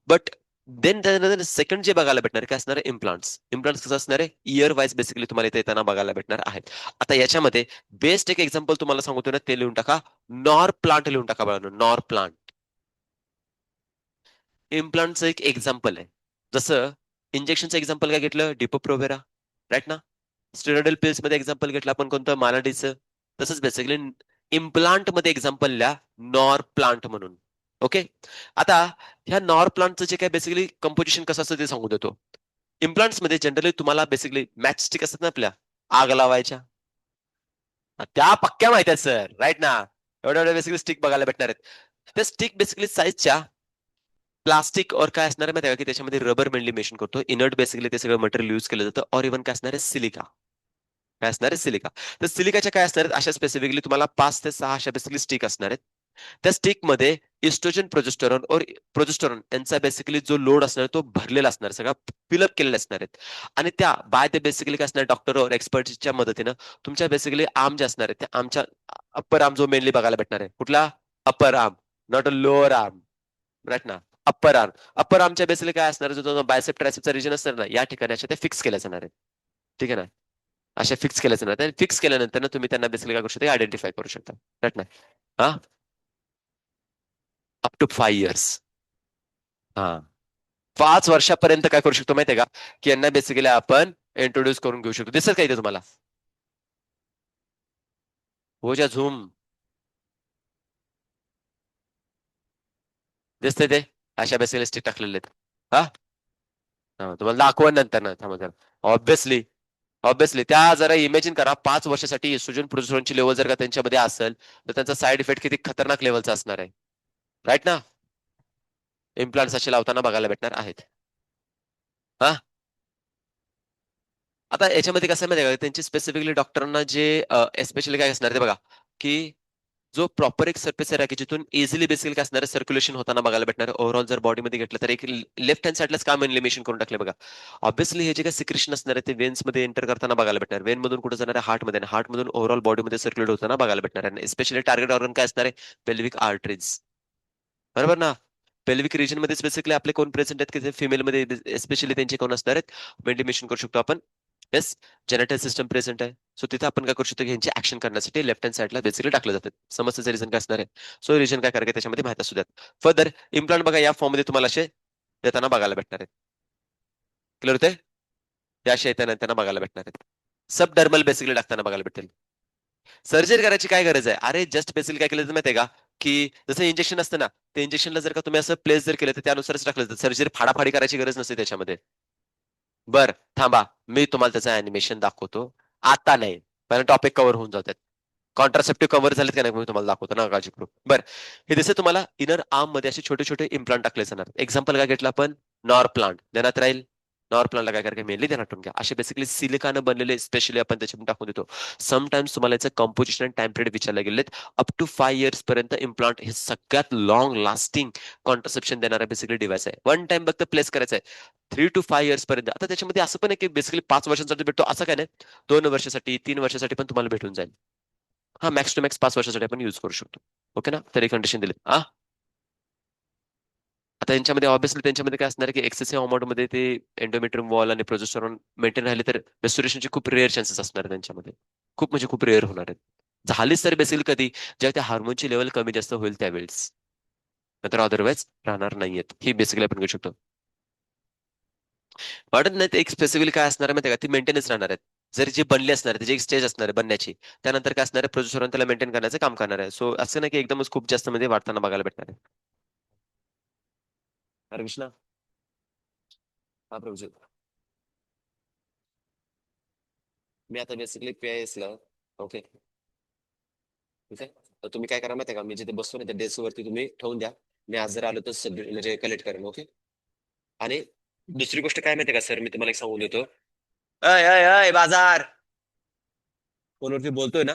बट देन त्यानंतर सेकंड जे बघायला भेटणार काय असणार आहे, इम्प्लांट्स. इम्प्लांट्स कसं असणार आहे, इयर वाईज बेसिकली तुम्हाला इथे येताना बघायला भेटणार आहेत. आता याच्यामध्ये बेस्ट एक एक्झाम्पल तुम्हाला सांगतो ना, ते लिहून टाका, नॉर प्लांट लिहून टाका बाळांनो, नॉर प्लांट. इम्प्लांटचं एक एक्झाम्पल आहे. जसं इंजेक्शनचं एक्झाम्पल काय घेतलं, डिपो प्रोवेरा. राईट ना. स्टेरॉइडल पिल्स मध्ये एक्झाम्पल घेतलं आपण कोणतं, मालाडीचं. तसंच बेसिकली इम्प्लांट मध्ये एक्झाम्पल लिहा, नॉर प्लांट म्हणून. ओके. आता ह्या नॉर प्लांटचं जे काय बेसिकली कंपोजिशन कसं असतं ते सांगू देतो. इम्प्लांट्स मध्ये जनरली तुम्हाला बेसिकली मॅच स्टिक असतात ना आपल्या, आग लावायच्या, त्या पक्क्या माहित आहेत सर, राईट ना. एवढ्या एवढ्या बेसिकली स्टिक बघायला भेटणार आहेत. त्या स्टिक बेसिकली साईजच्या प्लास्टिक और काय असणार आहे माहिती आहे का, की त्याच्यामध्ये रबर मेनली मेन्शन करतो, इनर्ट बेसिकली ते सगळं मटेरियल युज केलं जातं, और इव्हन काय असणार आहे, सिलिका. काय असणार आहे, सिलिका. तर सिलिकाच्या काय असणार आहेत, अशा स्पेसिफिकली तुम्हाला 5 ते 6 अशा बेसिकली स्टिक असणार आहेत. त्या स्टिक मध्ये इस्ट्रोजन, प्रोजेस्टेरॉन और प्रोजेस्टेरॉन यांचा बेसिकली जो लोड असणार तो भरलेला असणार, सगळा फिलअप केलेला असणार आहेत. आणि त्या बाय ते बेसिकली काय असणार, डॉक्टर और एक्सपर्टच्या मदतीनं तुमच्या बेसिकली आर्म जे असणार आहे त्या आमच्या अप्पर आर्म जो मेनली बघायला भेटणार आहे, कुठला, upper arm, not a lower arm, right ना. अप्पर आर्म, अप्पर आर्मच्या बेसिकली काय असणार, जो बायसेप ट्रायसेपचा रिजन असणार ना, या ठिकाणी अशा ते फिक्स केल्या जाणार आहेत. ठीक आहे ना. अशा फिक्स केल्या जाणार आहेत. फिक्स केल्यानंतर ना तुम्ही त्यांना बेसिकली काय करू शकता, आयडेंटिफाय करू शकता. राईट ना. हा, अप टू 5 इयर्स. हा, 5 वर्षापर्यंत काय करू शकतो माहितीये का, की यांना बेसिकली आपण इंट्रोड्यूस करून घेऊ शकतो. दिसत का इथे तुम्हाला, हो ज्या झूम दिसते ते, अशा बेसिकली स्टिक टाकलेले आहेत. हा, तुम्हाला दाखवून नंतर ना, थांबा जरा. ऑब्विसली, ऑब्विसली त्या जरा इमॅजिन करा, 5 वर्षासाठी इस्ट्रोजन प्रोजेस्टेरॉनची लेवल जर का त्यांच्यामध्ये असेल, तर त्यांचा साईड इफेक्ट किती खतरनाक लेवलचा असणार आहे. राईट ना. इम्प्लांट्स असे लावताना बघायला भेटणार आहेत. हा, आता याच्यामध्ये कसं आहे माहिती आहे का, त्यांची स्पेसिफिकली डॉक्टरांना जे एस्पेशली काय असणार ते बघा, की जो प्रॉपर एक सरफेस आहे की जिथून इझिली बेसिकली काय असणार, सर्क्युलेशन होताना बघायला भेटणार. ओव्हरऑल जर बॉडीमध्ये घेतलं तर एक लेफ्ट हँड साईडलाच काम एलिमिनेशन करून टाकले बघा. ऑब्व्हियसली हे जे काही सिक्रेशन असणार आहे ते वेन्स मध्ये एंटर करताना बघायला भेटणार, वेन मधून कुठे जाणार आहे, हार्ट मध्ये, हार्ट मधून ओव्हरऑल बॉडीमध्ये सर्क्युलेट होताना बघायला भेटणार आहे. स्पेशली टार्गेट ऑर्गन काय असणार आहे, पेल्विक आर्टरीज. बरोबर ना. पेल्विक रिजन मध्ये स्पेसिफिकली आपले कोण प्रेझेंट आहेत, की फिमेल मध्ये स्पेशली त्यांचे कोण असणार आहेत, मेंटेमेशन करू शकतो आपण. येस, जेनेटल सिस्टम प्रेझेंट आहे. सो तिथे आपण काय करू शकतो, की यांची ऍक्शन करण्यासाठी लेफ्ट हँड साईडला बेसिकली टाकलं जातं. समस्येचं रिझन काय असणार आहे, सो रिजन काय करायचं त्याच्यामध्ये माहिती असू द्यात. फर्दर इम्प्लांट बघा या फॉर्म मध्ये तुम्हाला असे देताना बघायला भेटणार आहेत. क्लिअर होते, या असे येताना त्यांना बघायला भेटणार आहेत. सब डर्मल बेसिकली टाकताना बघायला भेटेल. सर्जरी करायची काय गरज आहे, अरे जस्ट बेसिकली काय केलं माहितीये का, की जसं इंजेक्शन असतं ना, ते इंजेक्शनला जर का तुम्ही असं प्लेस जर केलं तर त्यानुसारच टाकलं जातं. सर्जरी फाडाफाडी करायची गरज नसते त्याच्यामध्ये. बर, थांबा, मी तुम्हाला त्याचं अॅनिमेशन दाखवतो. आता नाही, कारण टॉपिक कव्हर होऊन जातात. कॉन्ट्रासेप्टिव्ह कव्हर झालेत का नाही मी तुम्हाला दाखवतो ना, काळजी करू. बर, हे दिसते तुम्हाला, इनर आर्म मध्ये असे छोटे छोटे इम्प्लांट टाकले जाणार. एक्झाम्पल काय घेतलं आपण, नॉर प्लांट देण्यात राहील. नॉर प्लांटला काय करायचं, मेनली ध्यानात ठेवून घ्या, असे बेसिकली सिलिकानं बनलेले स्पेशली आपण त्याच्यामध्ये टाकून देतो. समटाइम्स तुम्हाला याचं कंपोजिशन अँड टाइम पिरियड विचारले गेलेत. अप टू 5 इयर्स पर्यंत इम्प्लांट हे सगळ्यात लॉंग लास्टिंग कॉन्ट्रासेप्शन देणारा बेसिकली डिव्हाइस आहे. वन टाइम फक्त प्लेस करायचं आहे. 3 to 5 इयर्स पर्यंत. आता त्याच्यामध्ये असं पण आहे की बेसिकली 5 वर्षांसाठी भेटतो असं काय नाही, 2 वर्षासाठी 3 वर्षासाठी पण तुम्हाला भेटून जाईल. हा, मॅक्स टू मॅक्स 5 वर्षासाठी आपण युज करू शकतो. ओके ना, तरी कंडिशन दिली. आता यांच्यामध्ये ऑब्व्हियसली त्यांच्यामध्ये काय असणार आहे की एक्सेसिव्ह अमाऊंट मध्ये ते एंडोमेट्रियम वॉल आणि प्रोजेस्टेरॉन मेंटेन राहिले तर रेस्टोरेशनचे खूप रेअर चान्सेस असणार आहेत त्यांच्यामध्ये. खूप म्हणजे खूप रेअर होणार आहेत. झालीच तर बेसिकली कधी, जेव्हा त्या हार्मोनची लेवल कमी जास्त होईल त्यावेळेस, नंतर अदरवाईज राहणार नाहीयेत. ही बेसिकली आपण घेऊ शकतो. वाढत नाही ते, एक स्पेसिफिकली काय असणार आहे माहिती आहे का, ती मेंटेनन्स राहणार आहेत. जर जी बनली असणार आहे त्याची एक स्टेज असणार आहे बनण्याची, त्यानंतर काय असणार आहे, प्रोजेस्टेरॉन त्याला मेंटेन करण्याचं काम करणार आहे. सो असं नाही की एकदमच खूप जास्त मध्ये वाढताना बघायला भेटणार आहे. अरे कृष्णा, हा प्रभू, मी आता बेसिकली पीआयएस ला. ओके, ठीक आहे. तर तुम्ही काय करा माहिती आहे का, मी जिथे बसतो ना त्या डेस्क वरती तुम्ही ठेवून द्या. मी आज जर आलो तर म्हणजे कलेक्ट करेन. ओके. आणि दुसरी गोष्ट काय माहिती आहे का सर, मी तुम्हाला एक सांगून देतो. अय अय अय बाजार, फोनवरती बोलतोय ना.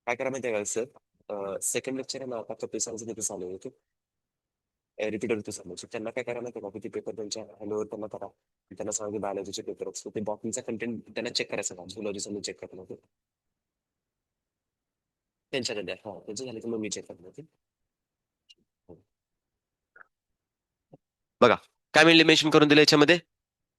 काय करा माहिती आहे का सर, सेकंड लेक्चर आहे ना आता कपिल सरांचं तिथे चालू होतं, रिपीटर तिथे चालू. त्यांना काय करा माहिती आहे का, किती पेपर त्यांच्या हँडओव्हर त्यांना करा. त्यांना सांगा की बायोलॉजीचे पेपर असतो, ते बॉटनीचा कंटेंट त्यांना चेक करायचं का, झुलॉजी चेक करणार होते. त्यांच्याकडे द्या, हा त्यांचं झालं की मग मी चेक करणार होते. बघा, काय मी मेन्शन करून दिलं याच्यामध्ये,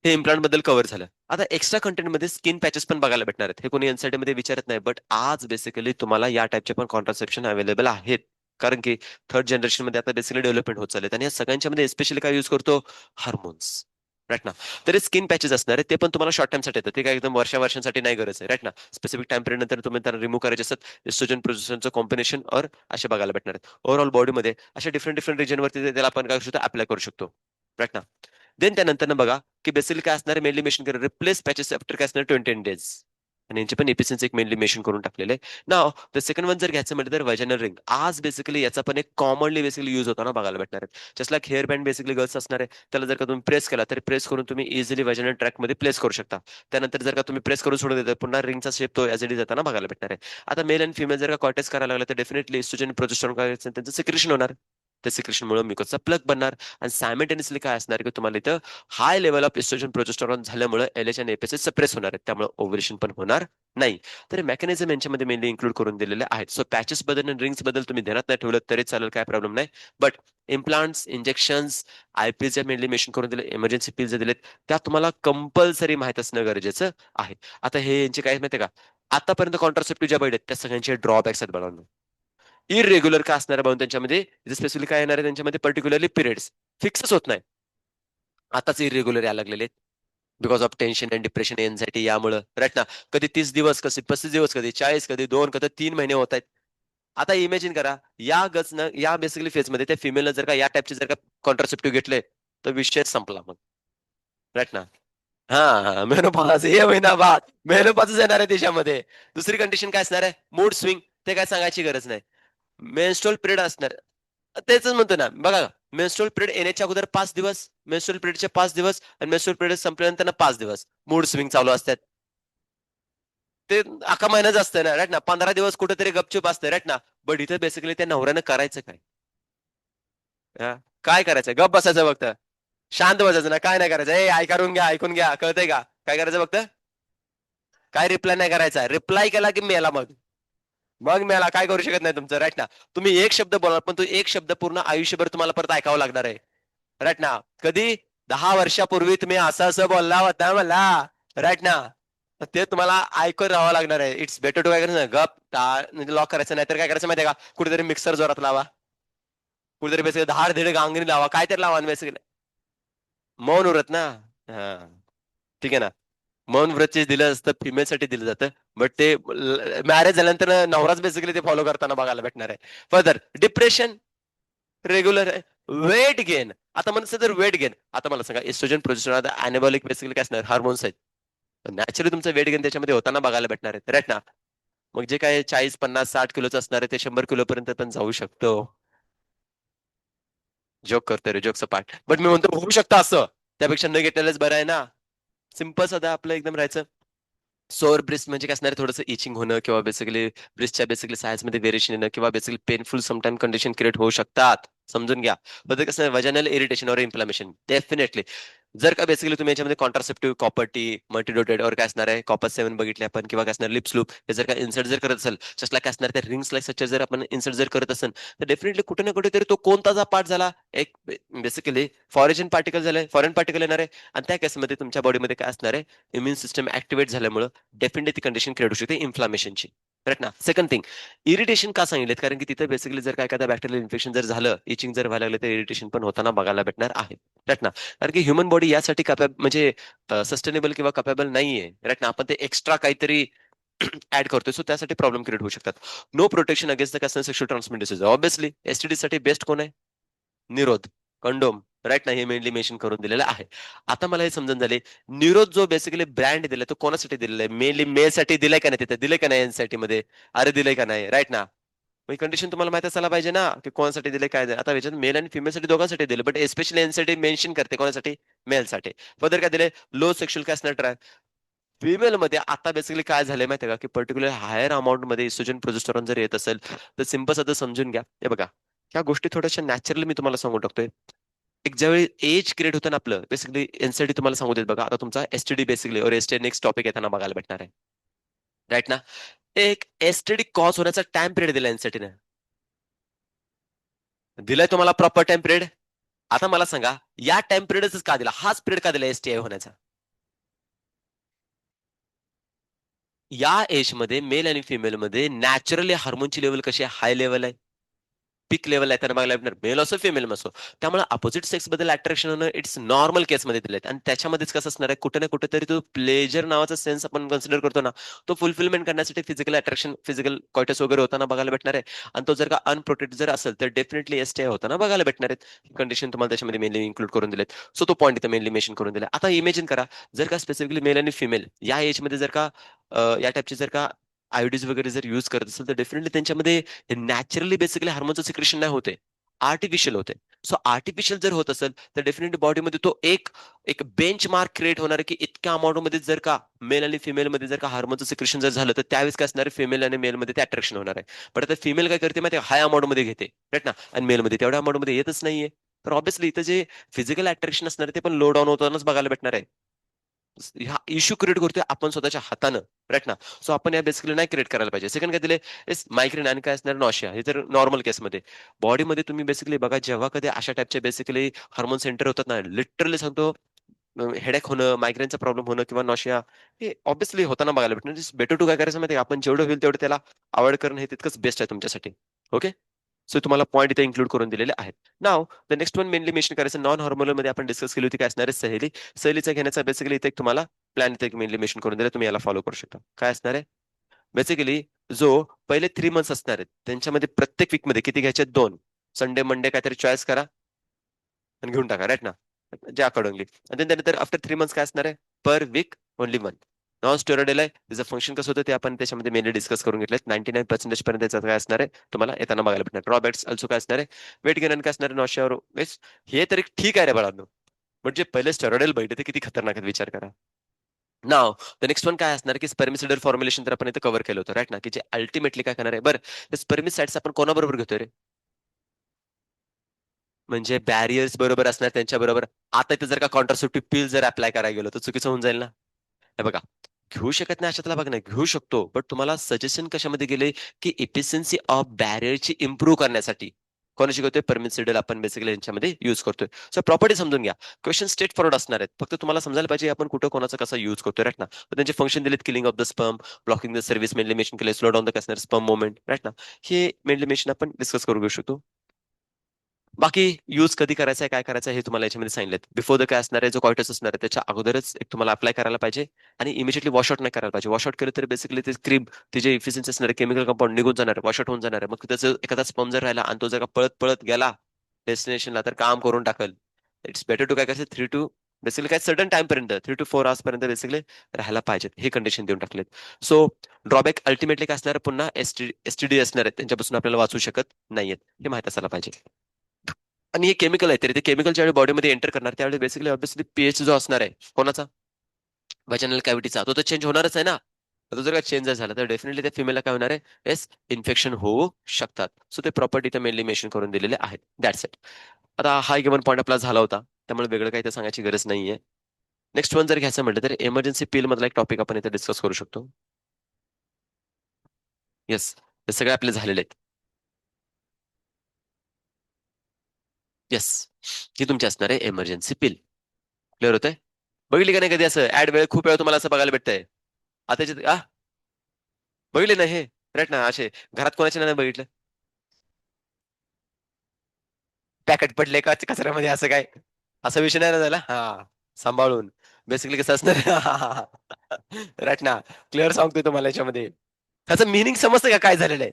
हे इम्प्लांट बद्दल कव्हर झालं. आता एक्स्ट्रा कंटेंट मध्ये स्किन पॅचेस पण बघायला भेटणार आहेत. हे कोणी एनसीईआरटी मध्ये विचारत नाही, बट आज बेसिकली तुम्हाला या टाईपचे पण कॉन्ट्रासेप्शन अवेलेबल आहेत. कारण की थर्ड जनरेशन मध्ये आता बेसिकली डेव्हलपमेंट होत चालत, आणि या सगळ्यांच्या मध्ये स्पेशली काय युज करतो, हार्मोन्स. राईट ना. तरी स्किन पॅचेस असणार आहे ते पण तुम्हाला शॉर्ट टाइमसाठी येतात, ते काय एकदम वर्षांसाठी नाही गरज आहे. राईट ना. स्पेसिफिक टाइम पिरियड नंतर तुम्ही त्यांना रिमूव्ह करायचे असतात. एस्ट्रोजन प्रोजेस्टेरॉनचं कॉम्बिनेशन और असे बघायला भेटणार आहेत. ओव्हरऑल बॉडीमध्ये अशा डिफरंट डिफरंट रिजनवरती त्याला आपण काय करू शकतो, अप्लाय करू शकतो. राईट ना. देन त्यानंतर बघा की बेसिकली काय असणार, मेनली मेन्शन करेल रिप्लेस पॅचेस आफ्टर काय असणार 20 days. आणि यांची पण एफिशियन्सी एक मेनली मेन्शन करून टाकलेले आहे ना. तर सेकंड वन जर घ्यायचं म्हटलं तर वजनल रिंग, आज बेसिकली याचा पण एक कॉमनली बेसिकली युज होताना बघायला भेटणार आहे. Just like hair band basically girls असणार आहे, त्याला जर का तुम्ही प्रेस केला तर प्रेस करून तुम्ही इझिली वजनल ट्रॅक मध्ये प्लेस करू शकता. त्यानंतर जर का तुम्ही प्रेस करून सोडून देता पुन्हा रिंगचा शेप तो ऍज इट इज जाताना बघायला भेटणार आहे. आता मेल आणि फिमेल जर का कॉटेज करायला लागला तर डेफिनेटली इस्ट्रोजन प्रोजेस्टेरॉन त्यांचं सिक्रेशन होणार. त्या सिक्रेशनमुळे म्युकसचा प्लग बनणार. आणि सायमल्टेनियसली काय असणार की तुम्हाला इथं high level of oestrogen progesterone झाल्यामुळे एलएच आणि एपीएस सप्रेस होणार आहेत, त्यामुळे ओव्युलेशन पण होणार नाही. तर मेकॅनिझम यांच्यामध्ये मेनली इन्क्लूड करून दिलेले आहेत. सो पॅचेस बद्दल आणि रिंग्स बद्दल तुम्ही ध्यानात नाही ठेवलं तरी चालेल, काय प्रॉब्लेम नाही. बट इम्प्लांट्स, इंजेक्शन्स, आयपीएल जे मेनली मेन्शन करून दिले, इमर्जन्सी पिल जे दिलेत त्या तुम्हाला कंपल्सरी माहित असणं गरजेचं आहे. आता हे यांचे काय माहितीये का, आतापर्यंत कॉन्ट्रासेप्टिव्ह ज्या बैड आहेत त्या सगळ्यांचे ड्रॉबॅक्स आहेत बनवणं. इरेग्युलर का असणार बनवून त्यांच्यामध्ये स्पेसिफिकली काय येणार आहे त्यांच्यामध्ये पर्टिक्युलरली पिरियड्स फिक्सच होत नाही. आताच इरेग्युलर यायला लागलेले because of tension and depression anxiety यामुळे. राईट ना. कधी 30 दिवस, कधी 35 दिवस, कधी 40, कधी 2, कधी 3 महिने होत आहेत. आता इमॅजिन करा या गचनं या बेसिकली फेजमध्ये त्या फिमेलनं जर का या टाईपचे जर का कॉन्ट्रासेप्टिव्ह घेतले तर विषयच संपला मग. राईट ना. हा मेनोपॉज हे महिना बाद मेनोपॉजच येणार आहे देशामध्ये. दुसरी कंडिशन काय असणार आहे, मूड स्विंग, ते काय सांगायची गरज नाही. मेन्स्ट्रुअल पिरियड असणार, तेच म्हणतो ना बघा. मेन्स्ट्रुअल पिरियड येण्याच्या अगोदर 5 दिवस, मेन्स्ट्रुअल पिरियडचे 5 दिवस आणि मेन्स्ट्रुअल पिरियड संपल्यानंतर 5 दिवस मूड स्विंग चालू असतात. ते अख्खा महिनाच असतं ना. राईट ना. 15 दिवस कुठेतरी गपचूप असतं. राईट ना. बट इथे बेसिकली त्या नवऱ्यानं करायचं काय? हा? काय करायचं, गप बसायचं फक्त, शांत बसायचं ना, काय नाही करायचं. ए ऐकून घ्या, ऐकून घ्या, कळतंय का काय करायचं फक्त. काय रिप्लाय नाही करायचा, रिप्लाय केला की मेला मग. मग मेला काय करू शकत नाही तुमचं. राईट ना. तुम्ही एक शब्द बोला पण तो एक शब्द पूर्ण आयुष्यभर तुम्हाला परत ऐकावं लागणार आहे. राईट ना. कधी 10 वर्षापूर्वी तुम्ही असं असं बोलला होता मला. राईट ना. ते तुम्हाला ऐकून राहावं लागणार आहे. इट्स बेटर टू काय करायचं गप म्हणजे लॉक करायचं, नाहीतर काय करायचं माहितीये का, कुठेतरी मिक्सर जोरात लावा, कुठेतरी बेसिकली धाड धीड गांगणी लावा, काय तरी लावा बेसिकली. मौन व्रत ना. हा. ठीक आहे ना. मौन व्रत जे दिलं असतं फिमेल साठी दिलं जातं. बट ते मॅरेज झाल्यानंतर नवराच बेसिकली ते फॉलो करताना बघायला भेटणार आहे. फर्दर डिप्रेशन रेग्युलर आहे. वेट गेन, आता म्हणलं तर वेट गेन, आता मला सांगा एस्ट्रोजन प्रोजेस्टेरॉन अॅनाबॉलिक बेसिकली काय असणार, हार्मोन्स आहेत. नॅचरली तुमचं वेट गेन त्याच्यामध्ये होताना बघायला भेटणार आहे. राईट ना. मग जे काय 40, 50, 60 किलोचं असणार आहे ते 100 किलो पर्यंत पण जाऊ शकतो. जोक करतोय रे, जोकचं पाठ, बट मी म्हणतो होऊ शकतं असं. त्यापेक्षा न घेतलेलंच बरं आहे ना. सिंपल सध्या आपलं एकदम राहायचं. सोअर ब्रेस्ट म्हणजे काय असणार, थोडंसं इचिंग होणं किंवा बेसिकली ब्रेस्टच्या बेसिकली साईज मध्ये व्हेरिएशन येणं किंवा basically painful sometime condition create होऊ शकतात. समजून घ्या. पण कसं वजनल इरिटेशन और इन्फ्लामेशन डेफिनेटली. जर का बेसिकली तुम्ही याच्यामध्ये कॉन्ट्रासेप्टिव्ह कॉपर टी मल्टीडोटेड और काय असणार आहे कॉपर 7 बघितले आपण किंवा काय असणार लिप्स लूप हे जर का इन्सर्ट जर करत असेल, जसला काय असणार त्या रिंग्स लाईक जर आपण इन्सर्ट जर करत असेल तर डेफिनेटली कुठे ना कुठेतरी तो कोणताचा पार्ट झाला, एक बेसिकली फॉरेन पार्टिकल झालाय, फॉरेन पार्टिकल येणार आहे. आणि त्या केसमध्ये तुमच्या बॉडीमध्ये काय असणार आहे, इम्युन सिस्टम ऍक्टिव्हेट झाल्यामुळे डेफिनेटली ती कंडिशन क्रिएट होऊ शकते इन्फ्लामेशनची. राईट ना. सेकंड थिंग, इरिटेशन का सांगितलेत, कारण की तिथे बेसिकली जर काय एखादा बॅक्टेरियल इन्फेक्शन जर झालं, इचिंग जर व्हायला लागलं तर इरिटेशन पण होताना बघायला भेटणार आहे. राईट ना. कारण की ह्युमन बॉडी यासाठी म्हणजे सस्टेनेबल किंवा कॅपेबल नाहीये. राईट ना. आपण ते एक्स्ट्रा काहीतरी ऍड करतोय, सो त्यासाठी प्रॉब्लेम क्रिएट होऊ शकतात. No protection against the cancer sexual transmit disease, obviously STD साठी बेस्ट कोण आहे, निरोध, कंडोम. राईट ना. हे मेनली मेन्शन करून दिलेलं आहे. आता मला हे समजून झाले, निरोध जो बेसिकली ब्रँड दिलाय तो कोणासाठी दिलेला आहे, मेनली मेल साठी दिलाय का नाही, तिथे दिलंय का नाही एनसाठी मध्ये, अरे दिलंय का नाही. राईट ना. मग कंडिशन तुम्हाला माहित असायला पाहिजे ना की कोणासाठी दिले काय नाही. आता याच्यात मेल आणि फिमेल साठी दोघांसाठी दिले, बट एस्पेशली एनसाठी मेन्शन करते कोणासाठी, मेल साठी. फर्दर काय दिले, लो सेक्शुअल कॅसनर ट्राय. फिमेल मध्ये आता बेसिकली काय झालंय माहितीये का, की पर्टिक्युलर हायर अमाऊंट मध्ये इस्ट्रोजन प्रोजेस्टेरॉन जर येत असेल तर सिंपल साधं समजून घ्या. हे बघा, ह्या गोष्टी थोड्याशा नॅचरली मी तुम्हाला सांगून टाकतोय. एक ज्यावेळी एज क्रिएट होतं ना आपलं, बेसिकली एनसीडी तुम्हाला सांगू देत बघा, आता तुमचा एसटीडी बेसिकली और एसटीडी नेक्स्ट टॉपिक येताना बघायला भेटणार आहे. राईट ना. एक एसटीडी कॉज होण्याचा टाइम पिरियड दिला एनसीटीने, दिलाय तुम्हाला प्रॉपर टाइम पिरियड. आता मला सांगा या टाइम पिरियडच का दिला, हाच पिरियड का दिला एसटीआय होण्याचा. या एज मध्ये मेल आणि फिमेल मध्ये नॅचरली हार्मोनची लेवल कशी हाय लेवल आहे. पीक लेवल येताना बघायला भेटणार, मेल असो फिमेल असो. त्यामुळे अपोजिट सेक्स बद्दल अट्रॅक्शन होणं इट्स नॉर्मल केसमध्ये दिलेत. आणि त्याच्यामध्येच कसं असणार आहे, कुठे ना कुठेतरी तो प्लेजर नावाचा सेन्स आपण कन्सिडर करतो ना, तो फुलफिलमेंट करण्यासाठी फिजिकल अट्रॅक्शन, फिजिकल कॉयटस वगैरे होताना बघायला भेटणार आहे. आणि तो जर का अनप्रोटेक्ट जर असेल तर डेफिनेटली एसटीआय होताना बघायला भेटणार आहेत. कंडिशन तुम्हाला त्याच्यामध्ये मेनली इन्क्लूड करून दिलेत. सो तो पॉईंट इथे मेनली मेन्शन करून दिला. आता इमेजिन करा, जर का स्पेसिफिकली मेल आणि फिमेल या एजमध्ये जर का या टाईपचे जर का आयडीज वगैरे जर युज करत असेल तर डेफिनेटली त्यांच्यामध्ये नॅचरली बेसिकली हार्मोनचं सिक्रेशन नाही होते, आर्टिफिशियल होते. सो आर्टिफिशियल जर होत असेल तर डेफिनेटली बॉडीमध्ये तो एक एक बेंच मार्क क्रिएट होणार आहे की इतक्या अमाऊंट मध्ये जर का मेल आणि फिमेल मध्ये जर का हार्मोनचं सिक्रेशन जर झालं तर त्यावेळेस काय असणार आहे, फिमेल आणि मेल मध्ये ते अट्रॅक्शन होणार आहे. पण आता फिमेल काय करते माहिती हाय अमाऊंट मध्ये घेते, राईट ना, आणि मेल मध्ये तेवढ्या अमाऊंट मध्ये येतच नाहीये. तर ऑब्व्हियसली इथं जे फिजिकल अट्रॅक्शन असणार आहे ते पण लो डाऊन होतानाच बघायला भेटणार आहे. हा इश्यू क्रिएट करतोय आपण स्वतःच्या हातानं, राईट ना. सो आपण या बेसिकली नाही क्रिएट करायला पाहिजे. सेकंड काय दिले, मायग्रेन आणि काय असणार, नॉशिया. हे तर नॉर्मल केसमध्ये बॉडीमध्ये तुम्ही बेसिकली बघा, जेव्हा कधी अशा टाईपचे बेसिकली हार्मोन सेंटर होतात ना, लिटरली सांगतो, हेडेक होणं, मायग्रेनचा प्रॉब्लेम होणं किंवा नॉशिया हे ऑब्व्हियसली होताना बघायला भेटणार. बेटर टू काय करायचं माहिती आपण जेवढं होईल तेवढं त्याला अवॉइड करणं हे तितकंच बेस्ट आहे तुमच्यासाठी. ओके. सो तुम्हाला पॉईंट इथे इन्क्लूड करून दिलेले आहेत. नाव the next one mainly mention करायचं, नॉन हॉर्मोनल मध्ये आपण डिस्कस केली होती काय असणार आहे, सहली. सहलीचा घेण्याचा बेसिकली इथे एक तुम्हाला प्लॅन इथे मेनली मेन्शन करून दिला, तुम्ही याला फॉलो करू शकता. काय असणार आहे बेसिकली, जो पहिले 3 मंथ्स असणार आहेत त्यांच्यामध्ये प्रत्येक वीक मध्ये किती घ्यायचे, 2. संडे मंडे काहीतरी चॉईस करा आणि घेऊन टाका, राईट ना, जे अकॉर्डिंगली. आणि त्यानंतर आफ्टर 3 मंथ्स काय असणार आहे, पर वीक ओनली 1. नॉन स्टेरॉइडल आहे, त्याचं फंक्शन कसं होतं ते आपण त्याच्यामध्ये मेनली डिस्कस करून घेतलेत. 99% पर्यंत त्याचं काय असणार आहे तुम्हाला येताना बघायला भेटणार. ड्रॉबॅक्स ऑल्सो काय असणार आहे, वेट गेन काय असणार आहे, नॉशियावर हे तरी ठीक आहे रे बाळांनो. बट जे पहिले स्टेरॉइडल बैठे ते किती खतरनाक आहेत विचार करा. नाव द नेक्स्ट वन काय असणार की स्पर्मिसिडल फॉर्म्युलेशन तर आपण इथे कव्हर केलं होतं, राईट ना, की जे अल्टिमेटली काय करणार आहे. बरं, स्पर्मिसाइड्स आपण कोणाबरोबर घेतोय रे, म्हणजे बॅरियर्स बरोबर असणार त्यांच्या बरोबर. आता इथे जर का कॉन्ट्रासेप्टिव्ह पिल जर अप्लाय करायला गेलो तर चुकीचं होऊन जाईल ना. हे बघा, घेऊ शकत नाही अशातला बघा, नाही घेऊ शकतो, बट तुम्हाला सजेशन कशामध्ये गेले की एफिशियन्सी ऑफ बॅरियरची इम्प्रूव्ह करण्यासाठी कोण शिकवतोय, परमिसिडल आपण बेसिकली यांच्यामध्ये युज करतोय. सो प्रॉपर्टी समजून घ्या. क्वेश्चन स्ट्रेट फॉरवर्ड असणार आहेत, फक्त तुम्हाला समजायला पाहिजे आपण कुठं कोणाचा कसा युज करतोय, राईट ना. तर त्यांचे फंक्शन दिलेत, killing of the sperm, blocking the cervix mainly mention केले, स्लो डाऊन द कसणार स्पर्म मुवमेंट, राईट ना. हे मेनली मेन्शन आपण डिस्कस करू घेऊ शकतो. बाकी यूज कधी करायचा आहे, काय करायचं आहे हे तुम्हाला याच्यामध्ये सांगितलं. बिफोर द काय असणार आहे, जो कॉयटस असणार आहे त्याच्या अगोदरच एक तुम्हाला अप्लाय करायला पाहिजे. आणि इमिजिएटली वॉशआउट नाही करायला पाहिजे. वॉशआउट केलं तर बेसिकली ते क्रीम, ते जे इफिशियन्सी असणार आहे, केमिकल कंपाऊंड निघून जाणार आहे, वॉशआउट होऊन जाणार आहे. मग त्याचं एखादा स्पर्म जर राहिला आणि तो जर का पळत पळत गेला डेस्टिनेशनला तर काम करून टाकल. इट्स बेटर टू काय करायचं, 3 to बेसिकली काय सडन टाइम पर्यंत 3 to 4 hours पर्यंत बेसिकली राहायला पाहिजेत, हे कंडिशन देऊन टाकलेत. सो ड्रॉबॅक अल्टिमेटली काय असणार आहे, पुन्हा एसटीडी असणार आहेत, त्यांच्यापासून आपल्याला वाचू शकत नाहीयेत, हे माहित असायला पाहिजे. आणि हे केमिकल आहे तरी ते केमिकल ज्यावेळी बॉडीमध्ये एंटर करणार त्यावेळी बेसिकली ऑब्विसली पीएच जो असणार आहे कोणाचा, व्हॅजिनल कॅव्हिटीचा, तो तर चेंज होणारच आहे ना. तो जर का चेंज झाला तर डेफिनेटली त्या फिमेलला काय होणार आहे, येस, इन्फेक्शन होऊ शकतात. सो ते प्रॉपर्टी तर मेनली मेन्शन करून दिलेले आहेत. That's it. आता हा गिवन पॉईंट आपला झाला होता, त्यामुळे वेगळं काही तर सांगायची गरज नाहीये. नेक्स्ट वन जर घ्यायचं म्हटलं तर इमर्जन्सी पिल मधला एक टॉपिक आपण इथे डिस्कस करू शकतो. येस, हे सगळे आपले झालेले आहेत. येस, ही तुमची असणार आहे इमर्जन्सी पिल. क्लिअर होतंय. बघितली का नाही कधी असं ऍड, वेळ खूप वेळ तुम्हाला असं बघायला भेटतंय. आता बघितले ना हे, राईट ना, असे घरात कोणाच्या नाही बघितलं, पॅकेट पडले का कचऱ्यामध्ये असं काय, असा विषय नाही ना झाला. हा, सांभाळून. बेसिकली कसं असणार राईट ना, क्लिअर सांगतोय तुम्हाला याच्यामध्ये त्याचं मिनिंग समजतं का काय झालेलं आहे.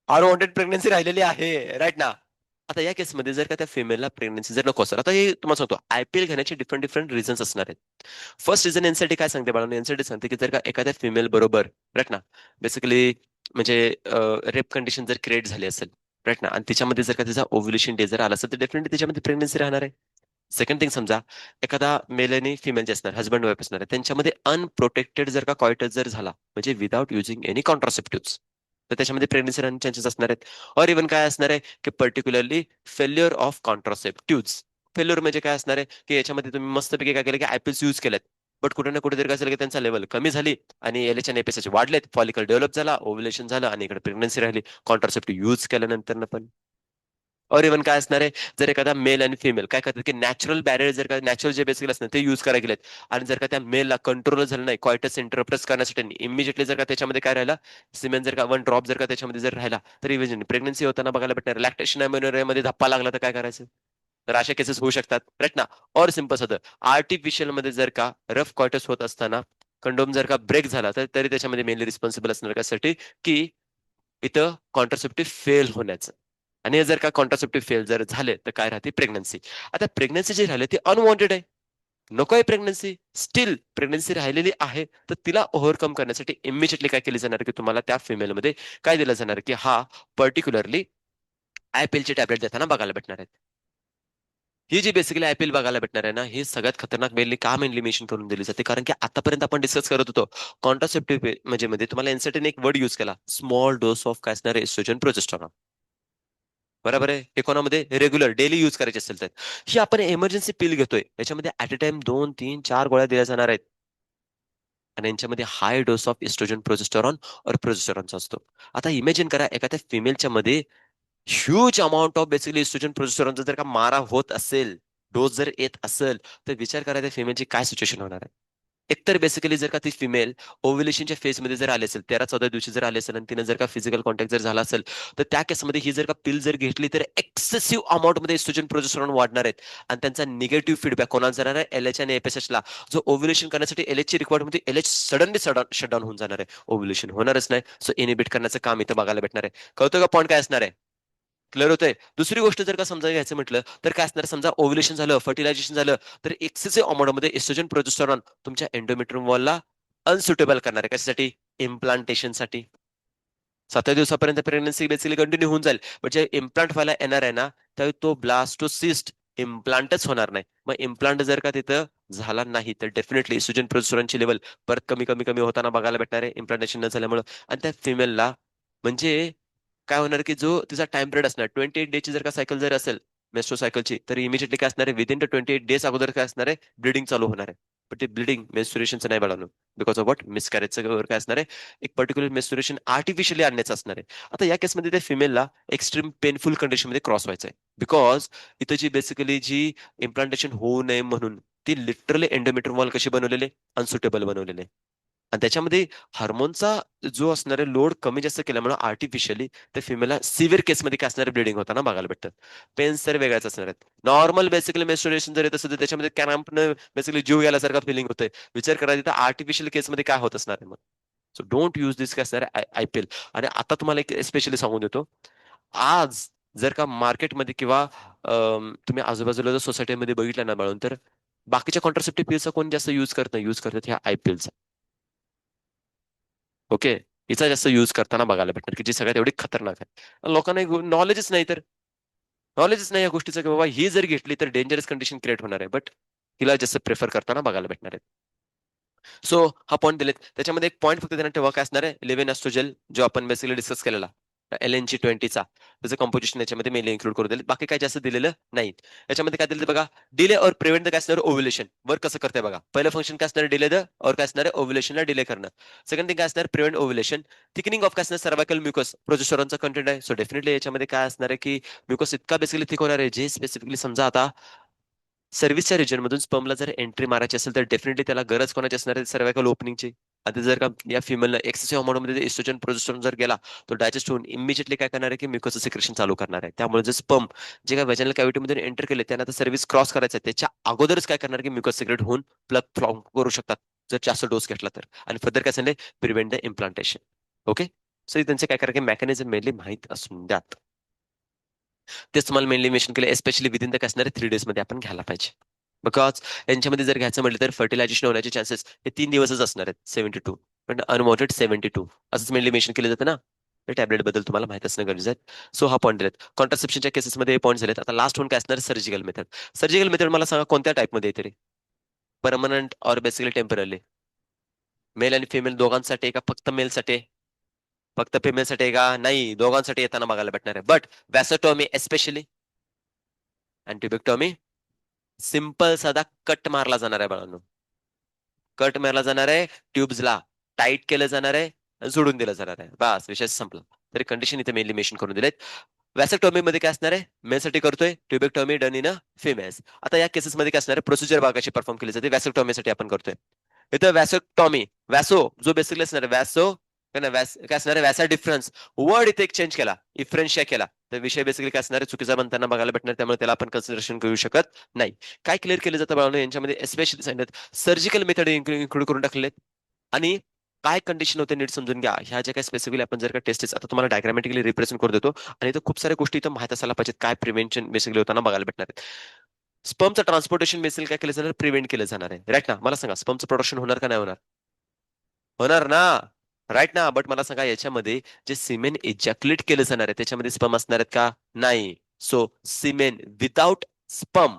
अनवॉन्टेड प्रेग्नन्सी राहिलेली आहे, राईट ना. आता या केसमध्ये जर का त्या फिमेलला प्रेग्नन्सी जर नको असेल, आता हे तुम्हाला सांगतो आयपीएल घेण्याचे डिफरंट डिफरंट रिझन्स असणार आहेत. फर्स्ट रिझन यांसाठी काय सांगते बाळांनो, यांसाठी सांगते की जर का एखाद्या फिमेल बरोबर, राईट ना, बेसिकली म्हणजे रेप कंडिशन जर क्रिएट झाली असेल, राईट ना, आणि तिच्यामध्ये जर का तिचा ओव्ह्युलेशन डे जर आला असेल तर डेफिनेटली त्याच्यामध्ये प्रेग्नन्सी राहणार आहे. सेकंड थिंग, समजा एखादा मेल आणि फिमेल जे असणार, हजबंड वाईफ असणार आहे, त्यांच्यामध्ये अनप्रोटेक्टेड जर का कॉयटस जर झाला, म्हणजे विदाउट युजिंग एनी कॉन्ट्रासेप्टिव्ह, तर त्याच्यामध्ये प्रेग्नन्सी राहण्याचे चान्सेस असणार आहेत. और इव्हन काय असणार आहे की particularly failure of contraceptive. Failure म्हणजे काय असणार आहे की याच्यामध्ये तुम्ही मस्तपैकी काय केलं की आयपीएल्स यूज केलेत, बट कुठे ना कुठे तरी काय झालं की त्यांचा लेवल कमी झाली आणि एलएच आणि एपीएसचे वाढलेत, फॉलिकल डेव्हलप झाला, ओव्युलेशन झालं आणि इकडे प्रेग्नन्सी राहिली कॉन्ट्रासेप्टिव्ह यूज केल्यानंतर पण. और इव्हन काय असणार आहे, जर एखादा मेल आणि फिमेल काय करतात की नॅचरल बॅरियर, जर का नॅचरल जे बेसिकली असणार ते युज करायला गेलेत, आणि जर का त्या मेलला कंट्रोल झालं नाही कॉयटस इंटरप्रेस करण्यासाठी, इमिजिएटली जर का त्याच्यामध्ये काय राहिला, सिमेंट जर का वन ड्रॉप जर का त्याच्यामध्ये जर राहिला, तर इव्हन प्रेग्नन्सी होताना बघायला भेटणार, लॅक्टेशन मध्ये धप्पा लागला तर काय करायचं. तर अशा केसेस होऊ शकतात, राईट ना. और सिंपल साधं, आर्टिफिशियल मध्ये जर का रफ क्वार्टर्स होत असताना कंडोम जर का ब्रेक झाला, तर तरी त्याच्यामध्ये मेनली रिस्पॉन्सिबल असणार कशासाठी, की इथं कॉन्ट्रासेप्टिव्ह फेल होण्याचं. आणि हे जर का कॉन्ट्रासेप्टिव्ह फेल जर झाले तर काय राहते, प्रेग्नन्सी. आता प्रेग्नन्सी जी राहिली ती अनवॉन्टेड आहे, नको आहे प्रेग्नन्सी, स्टील प्रेग्नन्सी राहिलेली आहे, तर तिला ओव्हरकम करण्यासाठी इमिजिएटली काय केली जाणार, की तुम्हाला त्या फिमेलमध्ये काय दिलं जाणार, की हा पर्टिक्युलरली आयपीएलची टॅबलेट देताना बघायला भेटणार आहेत. ही जी बेसिकली आयपीएल बघायला भेटणार आहे ना, ही सगळ्यात खतरनाक मेनली का मेनली मेन्शन करून दिली जाते, कारण की आतापर्यंत आपण डिस्कस करत होतो कॉन्ट्रासेप्टिव्ह म्हणजे मध्ये तुम्हाला इन्सर्टन एक वर्ड युज केला, स्मॉल डोस ऑफ काय असणार, एस्ट्रोजन प्रोजेस्टेरॉन. बरोबर आहे, हे कोणामध्ये रेग्युलर डेली युज करायचे असेल तर. ही आपण एमर्जन्सी पिल घेतोय, याच्यामध्ये ऍट अ टाइम 2 3 4 गोळ्या दिल्या जाणार आहेत, आणि यांच्यामध्ये high dose of oestrogen progesterone और प्रोजेस्टेरॉनचा असतो. आता इमॅजिन करा, एखाद्या फिमेलच्या मध्ये huge amount of basically estrogen प्रोजेस्टेरॉनचा जर का मारा होत असेल, डोस जर येत असेल, तर विचार करा त्या फिमेलची काय सिच्युएशन होणार आहे. एकतर बेसिकली जर का ती फिमेल ओव्ह्युलेशनच्या फेजमध्ये जर आली असेल, 13 14 दिवशी जर आली असेल, आणि तिने जर का फिजिकल कॉन्टॅक्ट जर झाला असेल, तर त्या केसमध्ये ही जर का पिल जर घेतली, तर एक्सेसिव्ह अमाऊंटमध्ये इस्ट्रोजन प्रोजेस्टेरॉन वाढणार आहेत, आणि त्यांचा निगेटिव्ह फीडबॅक कोणाला जाणार आहे, एलएच आणि एफएसएचला. जो ओव्ह्युलेशन करण्यासाठी एलएच ची रिक्वायरमेंट होती, एलएच सडनली शटडाऊन होऊन जाणार आहे, ओव्ह्युलेशन होणारच नाही. सो इनिबिट करण्याचं काम इथं बघायला भेटणार आहे. कळतं का पॉईंट काय असणार आहे, क्लिअर होतंय. दुसरी गोष्ट जर का समजा घ्यायचं म्हटलं, तर काय असणार, समजा ओव्ह्युलेशन झालं, फर्टिलायझेशन झालं, तर एक्सेसिव्ह अमाऊंटमध्ये एस्ट्रोजन प्रोजेस्टेरॉन तुमच्या एंडोमेट्रियम वॉलला अनसुटेबल करणार आहे, कशासाठी, इम्प्लांटेशनसाठी. 7 दिवसापर्यंत प्रेग्नन्सी बेसिकली कंटिन्यू होऊन जाईल, पण जे इम्प्लांट व्हायला येणार आहे ना, त्यावेळी तो ब्लास्टोसिस्ट इम्प्लांटच होणार नाही. मग इम्प्लांट जर का तिथं झाला नाही, तर डेफिनेटली इस्ट्रोजन प्रोजेस्टेरॉनची लेवल परत कमी कमी कमी होताना बघायला भेटणार आहे, इम्प्लांटेशन न झाल्यामुळे. आणि त्या फिमेलला म्हणजे काय होणार, की जो तिचा टाइम पिरियड असणार 28 डेची जर का सायकल जर असेल मेस्ट्रो सायकलची, तर इमिजिएटली काय असणार आहे, विदिन द 28 डेज अगोदर काय असणार आहे, ब्लिडिंग चालू होणार आहे. पण ते ब्लिडिंग मेन्स्ट्रुएशनचं नाही बाळांनो, बिकॉज ऑफ व्हॉट, मिसकॅरेजचं काय असणार आहे, एक पर्टिक्युलर मेन्स्ट्रुएशन आर्टिफिशियली आणण्याचं असणार आहे. आता या केसमध्ये त्या फिमेलला एक्स्ट्रीम पेनफुल कंडिशनमध्ये क्रॉस व्हायचं आहे, बिकॉज इथं जी बेसिकली जी इम्प्लांटेशन होऊ नये म्हणून ती लिटरली एंडोमेट्रियम वॉल कशी बनवलेले, अनसुटेबल बनवलेले. आणि त्याच्यामध्ये हार्मोनचा जो असणारे लोड कमी जास्त केल्यामुळे आर्टिफिशियली त्या फिमेलला सिव्हिअर केसमध्ये काय असणारे, ब्लिडिंग होताना बघायला भेटतात. पेन्स तर वेगळ्याच असणार आहेत. नॉर्मल बेसिकली मेन्स्ट्रुएशन जर येत असेल, तर त्याच्यामध्ये क्रॅम्पनं बेसिकली जीव गेल्यासारखा फिलिंग होतंय. विचार करा तिथं आर्टिफिशियल केसमध्ये काय होत असणार आहे मग. सो डोंट यूज दिस काय असणार आहे आयपीएल. आणि आता तुम्हाला एक स्पेशली सांगून देतो, आज जर का मार्केटमध्ये किंवा तुम्ही आजूबाजूला जर सोसायटीमध्ये बघितलं ना बाळून, तर बाकीच्या कॉन्ट्रासेप्टिव्ह पिल्सचा कोण जास्त युज करत नाही, युज करतात ह्या आयपीएलचा. ओके, हिचा जास्त युज करताना बघायला भेटणार, की जी सगळ्यात एवढी खतरनाक आहे. लोकांना नॉलेजच नाही, तर नॉलेजच नाही या गोष्टीचं, की बाबा ही जर घेतली तर डेंजरस कंडिशन क्रिएट होणार आहे, बट हिला जास्त प्रेफर करताना बघायला भेटणार आहे. सो हा पॉईंट दिलेत, त्याच्यामध्ये एक पॉईंट फक्त त्यांना ठेवा, काय असणार आहे, इलेव्हन एस्ट्रोजेल जो आपण बेसिकली डिस्कस केलेला LNG20चा, त्याचं कंपोजिशन याच्यामध्ये मेनली इन्क्लूड करून दिले, बाकी काय जास्त दिलेलं नाही. याच्यामध्ये काय दिलं ते बघा, डिले और प्रिव्हेंट द काय असणार, ओव्ह्युलेशन वर्क कसं करते बघा. पहिलं फंक्शन काय असणार, डिले द और काय असणार, ओव्ह्युलेशनला डिले करणं. सेकंड थिंग काय असणार, प्रिव्हेंट ओव्ह्युलेशन. थिकनिंग ऑफ काय असणार, सर्वायकल म्युकस प्रोजेस्टेरॉनचा कंटेंट आहे, सो डेफिनेटली याच्यामध्ये काय असणार आहे, की म्युकस इतका बेसिकली थिक होणार आहे, जे स्पेसिफिकली समजा आता सर्व्हिसच्या रिजन मधून स्पर्मला जर एंट्री मारायची असेल, तर डेफिनेटली त्याला गरज कोणाची असणार आहे, सर्व्हायकल ओपनिंगची. आता जर का या फिमेलला एक्सेसिव्ह अमाऊंटमध्ये इस्ट्रोजन प्रोजेस्टेरॉन जर गेला, तो डायजेस्ट होऊन इमिजिएटली काय करणार आहे, की म्युकोचं सिक्रेशन चालू करणार आहे. त्यामुळे जे स्पर्म जे काय व्हॅजिनल कॅव्हिटीमध्ये एंटर केले, त्यांना आता सर्व्हिस क्रॉस करायचं आहे, त्याच्या अगोदरच काय करणार, की म्युकस सिक्रेट होऊन प्लग फॉर्म करू शकतात, जर जास्त डोस घेतला तर. आणि फर्दर काय सांगले, prevent the implantation. Okay, so त्यांचे काय करा, की मेकॅनिझम मेनली माहित असून द्यात. तेच तुम्हाला मेनली मेन्शन केलं, एस्पेशली विदिन द काय असणार, 3 डेज मध्ये आपण घ्यायला पाहिजे. बिकॉज यांच्यामध्ये जर घ्यायचं म्हटलं, तर फर्टिलायझेशन होण्याचे चान्सेस हे 3 दिवसच असणार आहेत, 72. पण अनवॉन्टेड 72 असंच मेनली मेन्शन केलं जातं ना. टॅबलेट बद्दल तुम्हाला माहित असणं गरजेचं आहे. सो हा पॉईंट दिलेत, कॉन्ट्रासेप्शनच्या केसेसमध्ये हे पॉईंट झालेत. आता लास्ट वन काय असणार, सर्जिकल मेथड. सर्जिकल मेथड मला सांगा कोणत्या टाईपमध्ये येते रे, परमनंट और बेसिकली टेम्पररी, मेल आणि फिमेल दोघांसाठी आहे का, फक्त मेलसाठी, फक्त फिमेलसाठी आहे का, नाही दोघांसाठी येताना बघायला भेटणार आहे. बट वॅसोटॉमी एस्पेशली, आणि ट्युबेक्टॉमी सिंपल साधा कट मारला जाणार आहे बाळांनो, कट मारला जाणार आहे, ट्यूब्सला टाईट केलं जाणार आहे, आणि सोडून दिलं जाणार आहे, बस विषय संपला. तरी कंडिशन इथे मेनली मेन्शन करून दिलेत. वॅसेक्टॉमी मध्ये काय असणार आहे, मेलसाठी करतोय, ट्युबेक्टॉमी डन इन अ फिमेल्स. आता या केसेसमध्ये काय असणार आहे, प्रोसिजर बघा कशी परफॉर्म केली जाते, वॅसेक्टॉमीसाठी आपण करतोय. इथं वॅसेक्टॉमी, वॅसो जो बेसिकली असणार आहे वॅसो काय असणार आहे, वॅसा डिफरन्स वर्ड इथे एक चेंज केला, इफ्रेन्शिया केला, तर विषय बेसिकली काय असणार आहे, चुकीचा बनताना बघायला भेटणार, त्यामुळे त्याला आपण कन्सिडरेशन करू शकत नाही. काय क्लिअर केलं जातं बाळांनो यांच्यामध्ये, स्पेशली सांगितलं सर्जिकल मेथड इन्क्लूड करून टाकले. आणि काय कंडिशन होते नीट समजून घ्या, ह्या ज्या काही स्पेसिफिकली आपण जर का टेस्ट आता तुम्हाला डायग्रामॅटिकली रिप्रेझेंट करून देतो, आणि इथं खूप साऱ्या गोष्टी इथं माहित असायला पाहिजेत, काय प्रिव्हेंशन बेसिकली होताना बघायला भेटणार आहेत. स्पर्मचं ट्रान्सपोर्टेशन बेसिकली काय केलं जाणार, प्रिव्हेंट केलं जाणार आहे, राईट ना. मला सांगा स्पर्मचं प्रोडक्शन होणार का नाही होणार, होणार ना, राईट ना. बट मला सांगा याच्यामध्ये जे सिमेन इजॅक्युलेट केलं जाणार आहे त्याच्यामध्ये स्पर्म असणार आहेत का, नाही. सो सिमेन विदाउट स्पर्म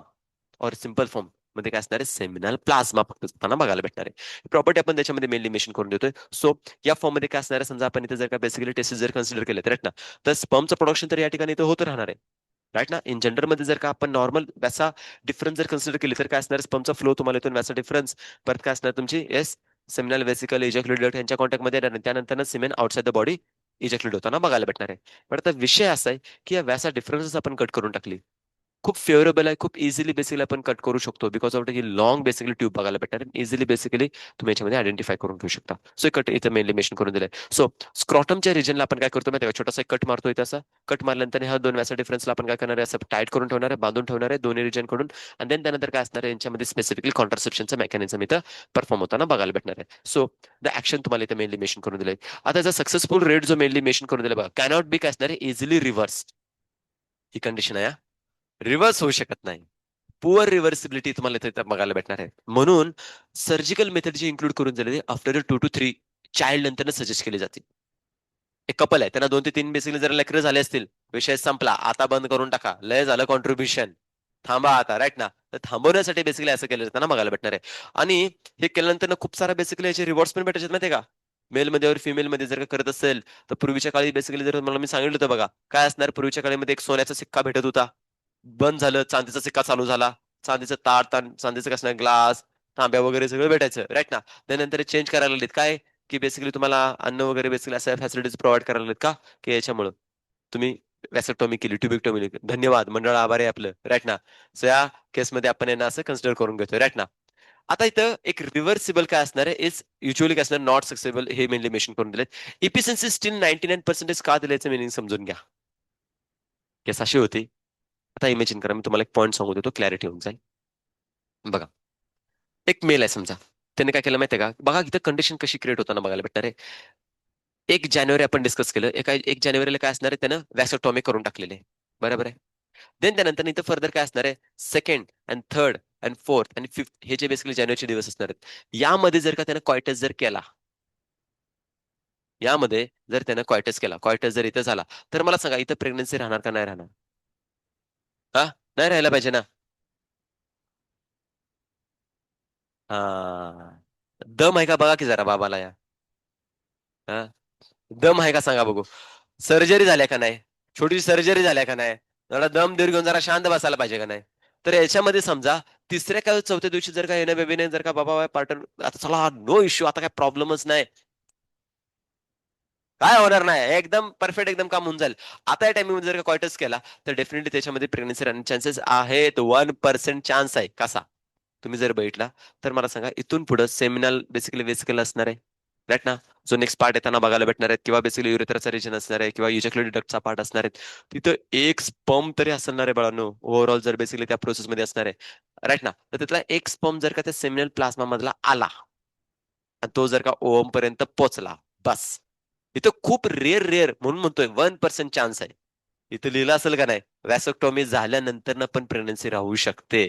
और सिंपल फॉर्म मध्ये काय असणार आहे, सेमिनल प्लाझ्मा फक्त असताना बघायला भेटणार आहे. प्रॉपर्टी आपण त्याच्यामध्ये मेनली मेन्शन करून देतोय. सो या फॉर्म मध्ये काय असणार आहे, समजा आपण इथे जर का बेसिकली टेस्ट जर कन्सिडर केले तर, राईट ना, तर स्पर्मचं प्रोडक्शन तर या ठिकाणी इथं होत राहणार आहे, राईट ना. इन जनरल मध्ये जर का आपण नॉर्मल व्यासा डिफरन्स जर कन्सिडर केली तर काय असणार, स्पर्मचा फ्लो तुम्हाला इथून व्यासा डिफरन्स, परत काय असणार तुमची येस सेमिनल वेसिकल इजॅक्युलेट यांच्या कॉन्टॅक्टमध्ये येणार, त्यानंतर सिमेन आउटसाइड द बॉडी इजॅक्युलेट होताना बघायला भेटणार आहे. पण आता विषय असा आहे की या व्यासा डिफरन्सेस आपण कट करून टाकली, खूप फेवरेबल आहे, खूप इझिली बेसिकली आपण कट करू शकतो, because of he long basically tube बघायला भेटणार, इझिली बेसिकली तुम्ही याच्यामध्ये आयडेंटिफाय करून घेऊ शकता. सो कट इथं मेनली मेन्शन करून दिलंय. सो स्क्रॉटमच्या रिजनला आपण काय करतो माहिती का, छोटासा कट मारतोय, तसा कट मारल्यानंतर ह्या दोन व्यासा डिफरन्सला आपण काय करणार आहे, असं टाईट करून ठेवणार आहे, बांधून ठेवणार आहे दोन्ही रिजन कडून, आणि देन त्यानंतर काय असणार आहे यांच्यामध्ये स्पेसिफिकली कॉन्ट्रासेप्शनचं मेकॅनिझम इथं परफॉर्म होताना बघायला भेटणार आहे. सो द ऍक्शन तुम्हाला इथं मेनली मेन्शन करून दिलंय. आता जर सक्सेसफुल रेट जो मेनली मेन्शन करून दिला बघा, कॅनॉट बी काय असणार आहे, इझिली रिव्हर्स, ही कंडिशन आहे, रिव्हर्स होऊ शकत नाही. पुअर रिव्हर्सिबिलिटी तुम्हाला इथे बघायला भेटणार आहे. म्हणून सर्जिकल मेथड जी इन्क्लूड करून दिलेली आफ्टर 2 to 3 चाइल्ड नंतर सजेस्ट केली जाते. एक कपल आहे, त्यांना 2 ते 3 बेसिकली जर लेकरं झाले असतील, विषय संपला, आता बंद करून टाका, लय झालं कॉन्ट्रीब्युशन, थांबा आता, राईट ना. तर थांबवण्यासाठी बेसिकली असं केलं जातं ना, बघायला भेटणार आहे. आणि हे केल्यानंतर खूप सारा बेसिकली याचे रिवॉर्ड्स पण भेटायचे माहिती का, मेल मध्ये और फिमेल मध्ये जर का करत असेल तर. पूर्वीच्या काळी बेसिकली जर मला मी सांगितलं होतं बघा, काय असणार पूर्वीच्या काळामध्ये एक सोन्याचा सिक्का भेटत होता, बंद झालं, चांदीचा सिक्का चालू झाला, चांदीचं चांदीचं कसं ग्लास, तांब्या वगैरे सगळं भेटायचं, राईट ना. त्यानंतर चेंज करायला लागलेत काय, की बेसिकली तुम्हाला अन्न वगैरे बेसिकली अशा फॅसिलिटीज प्रोव्हाइड करायला लागलेत का, की याच्यामुळं तुम्ही वॅसेक्टॉमी केली, ट्युबेक्टॉमी, धन्यवाद मंडळ आभारी आहे आपलं, राईट ना. सो या केसमध्ये आपण यांना असं कन्सिडर करून घेतोय, राईट ना. आता इथं एक रिव्हर्सिबल काय असणार आहे, इज युजली काय असणार, नॉट सक्सेबल, हे मेनली मेन्शन करून दिलेत. इफिशियन्सी स्टील 99% का दिल्याचं मिनिंग समजून घ्या. केस अशी होती, आता इमेजिन करा, मी तुम्हाला एक पॉईंट सांगू देतो, क्लॅरिटी होऊन जाईल. बघा, एक मेल आहे समजा, त्याने काय केलं माहितीये का, बघा इथं कंडिशन कशी क्रिएट होताना बघायला भेटणार आहे. 1 जानेवारी आपण डिस्कस केलं, 1 जानेवारीला काय असणार आहे, त्यानं वॅसेक्टॉमी करून टाकलेले, बरोबर आहे. देन त्यानंतर इथं फर्दर काय असणार आहे, second and third and fourth आणि फिफ्थ, हे जे बेसिकली जानेवारीचे दिवस असणार आहेत, यामध्ये जर का त्यानं कॉयटस जर केला, यामध्ये जर त्यानं कॉयटस केला, कॉयटस जर इथं झाला, तर मला सांगा इथं प्रेग्नन्सी राहणार का नाही राहणार, हा, नाही राहायला पाहिजे ना. हा, दम आहे का बघा की जरा बाबाला या, हा, दम आहे का सांगा बघू, सर्जरी झाल्या का नाही, छोटीशी सर्जरी झाल्या का नाही, जरा दम दीर घेऊन जरा शांत बसायला पाहिजे का नाही. तर याच्यामध्ये समजा तिसऱ्या का चौथ्या दिवशी जर का येण्या बेबीने जर का बाबा पार्टनर आता चला नो इश्यू, आता काय प्रॉब्लेमच नाही, काय होणार नाही, एकदम परफेक्ट एकदम काम होऊन जाईल. आता या टाइमिंग जर का कॉयटस केला तर डेफिनेटली त्याच्यामध्ये प्रेग्नन्सी राहण्याचे चान्सेस आहेत, 1% चान्स आहे. कसा तुम्ही जर बघितला तर मला सांगा, इथून पुढे सेमिनल बेसिकली वेसिकल असणार आहे, राईट ना. जो नेक्स्ट पार्ट येताना बघायला भेटणार आहे, किंवा बेसिकली युरेथ्राचा रिजन असणार आहे, किंवा युजॅक्युलेट डक्टचा पार्ट असणार आहे, तिथं एक स्पर्म तरी असणार आहे बाळांनो, ओव्हरऑल जर बेसिकली त्या प्रोसेसमध्ये असणार आहे, राईट ना. तर तिथला एक स्पर्म जर का त्या सेमिनल प्लाझ्मा मधला आला आणि तो जर का ओव्हम पर्यंत पोहोचला, बस. इथं खूप रेअर रेअर म्हणून म्हणतोय 1% चान्स आहे. इथं लिहिलं असेल का नाही, वॅसेक्टॉमी झाल्यानंतर पण प्रेग्नन्सी राहू शकते.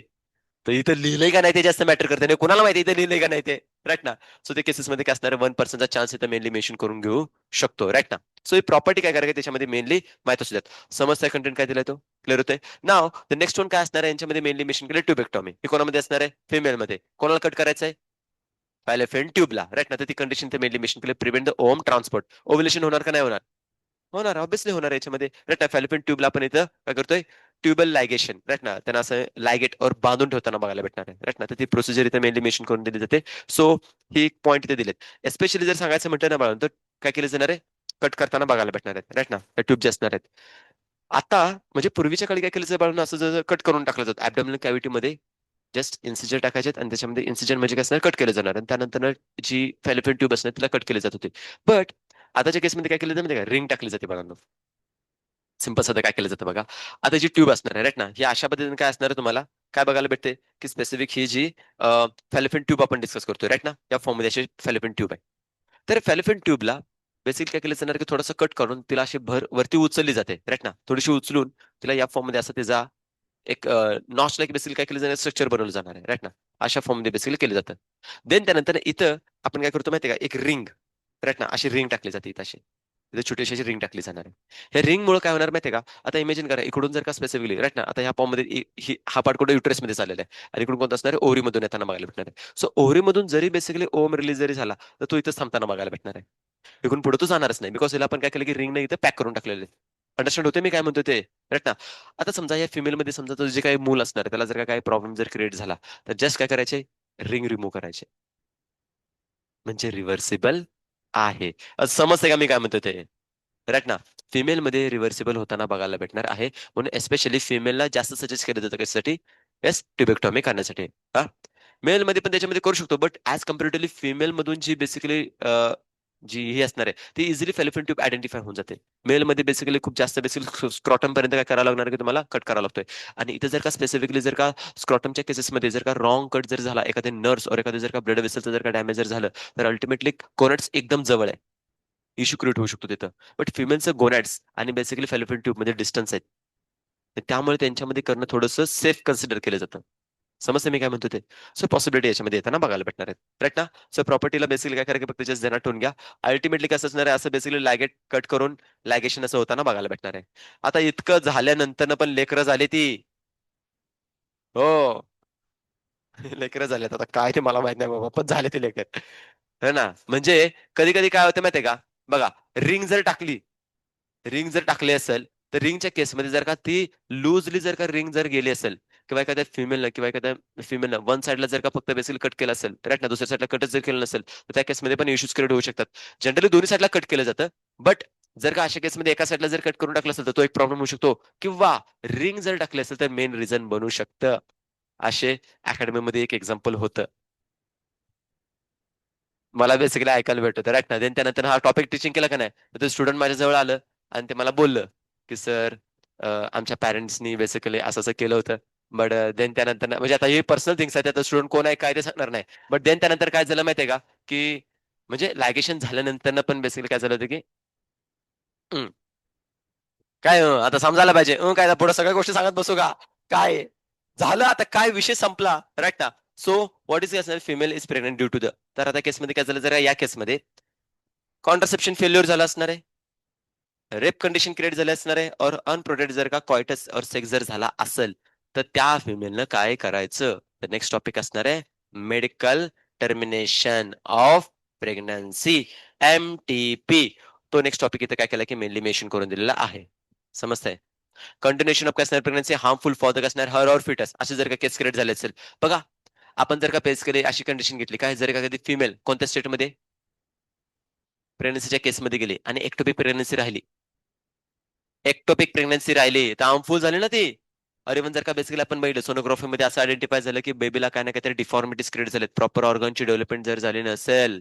तर इथं लिहिलंय का नाही ते जास्त मॅटर करते, नाही कोणाला माहिती इथं लिहिलंय का नाही ते, राईट ना. सो ते केसेसमध्ये काय असणार, 1%चा चान्स इथं मेनली मेन्शन करून घेऊ शकतो, राईट ना. सो ही प्रॉपर्टी काय करायची त्याच्यामध्ये मेनली माहित असू द्यात. समजता कंटेंट काय दिलाय तो क्लिअर होतोय. नाव द नेक्स्ट वन काय असणार आहे यांच्यामध्ये मेनली मेन्शन केलं, ट्युबेक्टॉमी. हे कोणामध्ये असणार आहे, फिमेल मध्ये. कोणाला कट करायचं आहे, फॅलोपियन ट्यूबला, राईट ना. तर ती कंडिशन ते मेनली मेन्शन केलं, prevent the ohm transport. Ovulation होणार का नाही होणार, होणार, ऑब्विसली होणार याच्यामध्ये, राईट ना. फॅलोपियन ट्यूबला आपण इथं काय करतोय, ट्युबल लायगेशन, राईट ना, त्यांना असं लायगेट और बांधून ठेवताना बघायला भेटणार आहे, राईट ना. तर ती प्रोसिजर इथं मेनली मेन्शन करून दिली जाते. सो ही एक पॉईंट इथे दिलेत. एस्पेशली जर सांगायचं म्हटलं ना बाळा, तर काय केलं जाणार आहे, कट करताना बघायला भेटणार आहेत, राईट ना, त्या ट्यूब जे असणार आहेत. आता म्हणजे पूर्वीच्या काळी काय केलं जातं बाळांनो, असं जर कट करून टाकलं जातं ऍब्डोमिनल कॅव्हिटीमध्ये, जस्ट इन्सिजर टाकायचे आणि त्याच्यामध्ये इन्सिजन म्हणजे काय असणार, कट केलं जाणार आणि त्यानंतर जी फॅलोपियन ट्यूब असणार तिला कट केले जात होते. बट आताच्या केसमध्ये काय केलं जातं माहिती का, रिंग टाकली जाते बाळांनो. सिंपल साधं काय केलं जातं बघा. आता जी ट्यूब असणार आहे राईट ना, ही अशा पद्धतीने काय असणार आहे तुम्हाला काय बघायला भेटते, की स्पेसिफिक ही जी फॅलोपियन ट्यूब आपण डिस्कस करतोय राईट ना, या फॉर्म मध्ये अशी फॅलोपियन ट्यूब आहे. तर फॅलोपियन ट्यूबला बेसिकली काय केलं जाणार, की थोडंसं कट करून तिला अशी भर वरती उचलली जाते राईट ना, थोडीशी उचलून तिला या फॉर्म मध्ये असं तिचा एक नॉच लाईक बेसिकली काय केलं जाणार, स्ट्रक्चर बनवलं जाणार आहे राईट ना, अशा फॉर्म मध्ये बेसिकली केलं जातं. देन त्यानंतर इथं आपण काय करतो माहितीये का, एक रिंग राईट ना, अशी रिंग टाकली जाते इथं अशी, इथं छोटीशी अशी रिंग टाकली जाणार आहे. ह्या रिंग मुळे काय होणार माहितीये का, आता इमेजिन करा इकडून जर का स्पेसिफिकली राईट ना, आता ह्या फॉर्म मध्ये हा पार्ट कुठे युटरस मध्ये चाललेला आहे आणि इकडून कोणता असणार आहे, ओव्हरी मधून येताना बघायला भेटणार आहे. सो ओव्हरी मधून जरी बेसिकली ओम रिलीज जरी झाला तर तो इथं थांबताना बघायला भेटणार आहे. इकडून पुढे तो जाणारच नाही, बिकॉज याला आपण काय केलं की रिंग इथं पॅक करून टाकलेले. अंडरस्टँड होते मी काय म्हणतो ते, राईट ना. आता समजा या फिमेल मध्ये समजा तो जे काही मूल असणार आहे, त्याला जर का काही प्रॉब्लेम जर क्रिएट झाला तर जस्ट काय करायचे, रिंग रिमूव्ह करायचे, म्हणजे रिव्हर्सिबल आहे. समजते का मी काय म्हणतो ते, राईट ना. फिमेल मध्ये रिव्हर्सिबल होताना बघायला भेटणार आहे, म्हणून एस्पेशली फिमेलला जास्त सजेस्ट केलं जातं कशासाठी, येस ट्युबेक्टॉमी करण्यासाठी. हा, मेल मध्ये पण त्याच्यामध्ये करू शकतो, बट ऍज कम्पॅरेटिव्हली फिमेल मधून जी बेसिकली जी ही असणार आहे ती इझिली फेलिफिन ट्यूब आयडेंटिफाय होऊन जाते. मेल मध्ये बेसिकली खूप जास्त बेसिकली स्क्रॉटम पर्यंत काय करावं लागणार, की तुम्हाला कट करावा लागतोय. आणि इथे जर का स्पेसिफिकली जर का स्क्रॉटमच्या केसेसमध्ये जर का रॉंग कट जर झाला, एखाद्या नर्स और एखाद्या जर का ब्लड वेसलचं जर का डॅमेज जर झालं, तर अल्टिमेटली कोनट्स एकदम जवळ आहे, इश्यू क्रिएट होऊ शकतो तिथं. बट फिमेलचं गोनॅट्स आणि बेसिकली फेलोपियन ट्यूब मध्ये डिस्टन्स आहेत, तर त्यामुळे त्यांच्यामध्ये करणं थोडंसं सेफ कन्सिडर केलं जातं. समजते मी काय म्हणतो ते. सो पॉसिबिलिटी याच्यामध्ये येताना बघायला भेटणार आहेत राईट ना. सो प्रॉपर्टीला बेसिकली काय करायचं, फक्त जस्ट ध्यानात ठेवून घ्या. अल्टिमेटली कसं असणार आहे, असं बेसिकली लॅगेट कट करून लॅगेशन असं होताना बघायला भेटणार आहे. आता इतकं झाल्यानंतर पण लेकरं झाली ती, हो. लेकरं झालेत आता काय ते मला माहित नाही बाबा, पण झाले ते लेकर, है ना. म्हणजे कधी कधी काय होतं माहितीये का, बघा, रिंग जर टाकली, रिंग जर टाकली असेल तर रिंगच्या केसमध्ये जर का ती लूजली जर का रिंग जर गेली असेल, किंवा एखाद्या फिमेलला किंवा एखाद्या फिमेलला वन साइडला जर का फक्त बेसिकली कट केलं असेल राईट ना, दुसऱ्या साईडला कटच जर केलं नसेल, तर त्या केसमध्ये पण इश्यूज क्रिएट होऊ शकतात. जनरली दोन्ही साईडला कट केलं जातं, बट जर का अशा केसमध्ये एका साईडला जर कट करून टाकलं असेल तर तो एक प्रॉब्लेम होऊ शकतो, किंवा रिंग जर टाकली असेल तर मेन रिझन बनू शकतं. असे अकॅडमीमध्ये एक एक्झाम्पल होतं, मला बेसिकली ऐकायला भेटत होतं राईट ना. देन त्यानंतर हा टॉपिक टीचिंग केला का नाही, तर ते स्टुडंट माझ्याजवळ आलं आणि ते मला बोललं की सर, आमच्या पॅरेंट्सनी बेसिकली असं असं केलं होतं. बट देन त्यानंतर म्हणजे आता हे पर्सनल थिंग्स आहेत, आता स्टुडंट कोण आहे काय ते सांगणार नाही. बट देन त्यानंतर काय झालं माहितीये का, की म्हणजे लायगेशन झाल्यानंतर पण बेसिकली काय झालं होतं की "हं, काय आता समजायला पाहिजे, काय पुढे सगळ्या गोष्टी सांगत बसू का काय झालं, आता काय विषय संपला राईट ना. सो व्हॉट इज असणार, female is pregnant due to the, तर आता केसमध्ये काय झालं, जरा या केसमध्ये कॉन्ट्रासेप्शन फेल्युअर झालं असणार आहे, रेप कंडिशन क्रिएट झाली असणार आहे, और अनप्रोटेक्टेड जर का कॉयटस और सेक्स जर झाला असेल, तर त्या फिमेलनं काय करायचं. तर नेक्स्ट टॉपिक असणार आहे medical termination of pregnancy, MTP. तो नेक्स्ट टॉपिक इथे काय केला की मेनली मेन्शन करून दिलेला आहे. समजतंय. कंटिन्युएशन ऑफ काय असणार, प्रेग्नन्सी हार्मफुल फॉर द असणार हर और फिटस, असे जर का केस क्रिएट झाले असेल, बघा, आपण जर का पेस केले अशी कंडिशन घेतली, काय जर का कधी फिमेल कोणत्या स्टेटमध्ये प्रेग्नन्सीच्या केसमध्ये गेली आणि एक्टोपिक प्रेग्नन्सी राहिली, एक्टोपिक प्रेग्नन्सी राहिली तर हार्मफुल झाली ना ती. अरे पण जर का बेसिकली आपण बघितलं सोनोग्राफी मध्ये असं आयडेंटिफाय झालं की बेबीला काय ना काहीतरी डिफॉर्मिटीज क्रिएट झालेत, प्रॉपर ऑर्गनची डेव्हलपमेंट जर झाली नसेल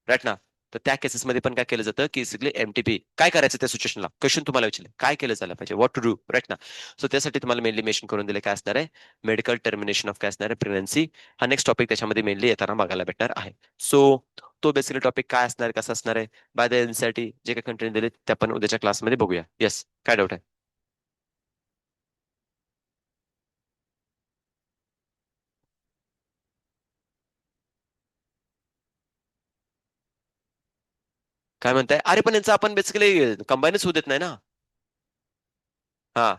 राईट ना, तर त्या केसेसमध्ये पण काय केलं जातं की बेसिकली MTP. काय करायचं त्या सिच्युएशनला, क्वेश्चन तुम्हाला विचारले काय केलं झालं पाहिजे, व्हॉट टू डू राईट ना. सो त्यासाठी तुम्हाला मेनली मेन्शन करून दिले काय असणार आहे, मेडिकल टर्मिनेशन ऑफ काय असणार आहे, प्रेग्नन्सी. हा नेक्स्ट टॉपिक त्याच्यामध्ये मेनली येताना बघायला भेटणार आहे. सो तो बेसिकली टॉपिक काय असणार कसं असणार आहे, बाय द एनसीईआरटी जे काही कंटेंट दिले ते आपण उद्याच्या क्लासमध्ये बघूया. येस, काय डाऊट आहे. काय म्हणताय, अरे पण यांचं आपण बेसिकली कंबाईनच होऊ देत नाही ना. हा,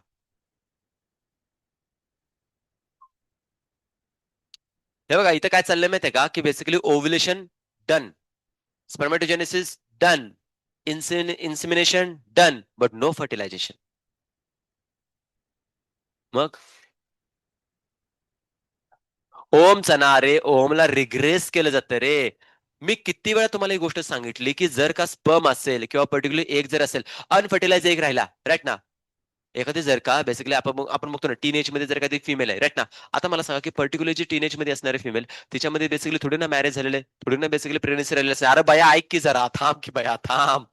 हे बघा इथं काय चाललंय माहितीये का, की basically ovulation done, spermatogenesis done, insemination done, but no fertilization. मग ओमचा ना रे, ओमला रिग्रेस केलं जातं रे. मी किती वेळा तुम्हाला ही गोष्ट सांगितली की जर का स्पर्म असेल किंवा पर्टिक्युलर एक जर असेल, अनफर्टिलाइज एक राहिला राईट ना, एखादी जर का बेसिकली आपण बघतो ना टीन एज मध्ये जर एखादी फिमेल आहे राईट ना. आता मला सांगा की पर्टिक्युलर जी टीन एज मध्ये असणारे फिमेल, तिच्यामध्ये बेसिकली थोडी ना मॅरेज झालेले, थोडी ना बेसिकली प्रेग्नन्सी राहिलेली असते. अरे बाया ऐक की जरा, थांब की बाया थांब.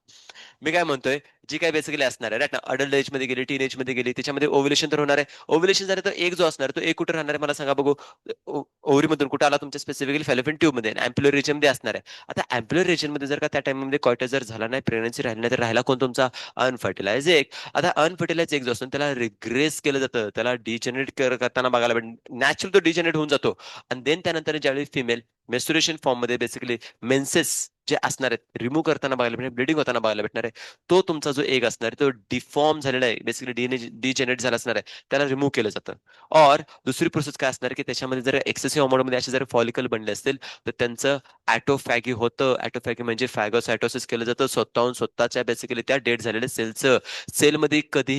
मी काय म्हणतोय, जी काय बेसिकली असणार आहे राईट ना, अडल्ट एज मध्ये गेली, टीन एज मध्ये गेली, त्याच्यामध्ये ओव्युलेशन तर होणार आहे. ओव्युलेशन झालं तर एक जो असणार आहे, तो एक कुठे राहणार आहे मला सांगा बघू. ओव्हरी मधून कुठे आला तुमच्या स्पेसिफिकली फॅलोपियन ट्यूब मध्ये, अँप्युलर रिजन मध्ये असणार आहे. आता अँप्युलर रिजन मध्ये जर का त्या टाइम मध्ये कॉयटर जर झाला नाही, प्रेग्नन्सी राहिली नाही, तर राहिला कोण तुमचा अनफर्टिलाइज एक. आता अनफर्टिलाइज एक जो असतो त्याला रिग्रेस केलं जातं, त्याला डिजेनरेट करताना बघायला भेट, नॅचरल तो डिजेनरेट होऊन जातो. आणि देन त्यानंतर ज्यावेळी फिमेल मेन्स्ट्रुएशन फॉर्म मध्ये बेसिकली मेन्सेस जे असणार आहेत रिमूव्ह करताना बघायला भेटणार, ब्लिडिंग होताना बघायला भेटणार आहे. तो तुमचा जो एग असणार आहे तो डिफॉर्म झालेला आहे, बेसिकली डिजेनरेट झाला असणार आहे, त्याला रिमूव्ह केलं जातं. और दुसरी प्रोसेस काय असणार आहे की त्याच्यामध्ये जर एक्सेसिव्ह अमाऊंटमध्ये असे जर फॉलिकल बनले असतील, तर त्यांचं ॲटोफॅगी होतं. ॲटोफॅगी म्हणजे फॅगोसायटोसिस केलं जातं स्वतःहून, स्वतःच्या बेसिकली त्या डेड झालेल्या सेलचं. सेलमध्ये कधी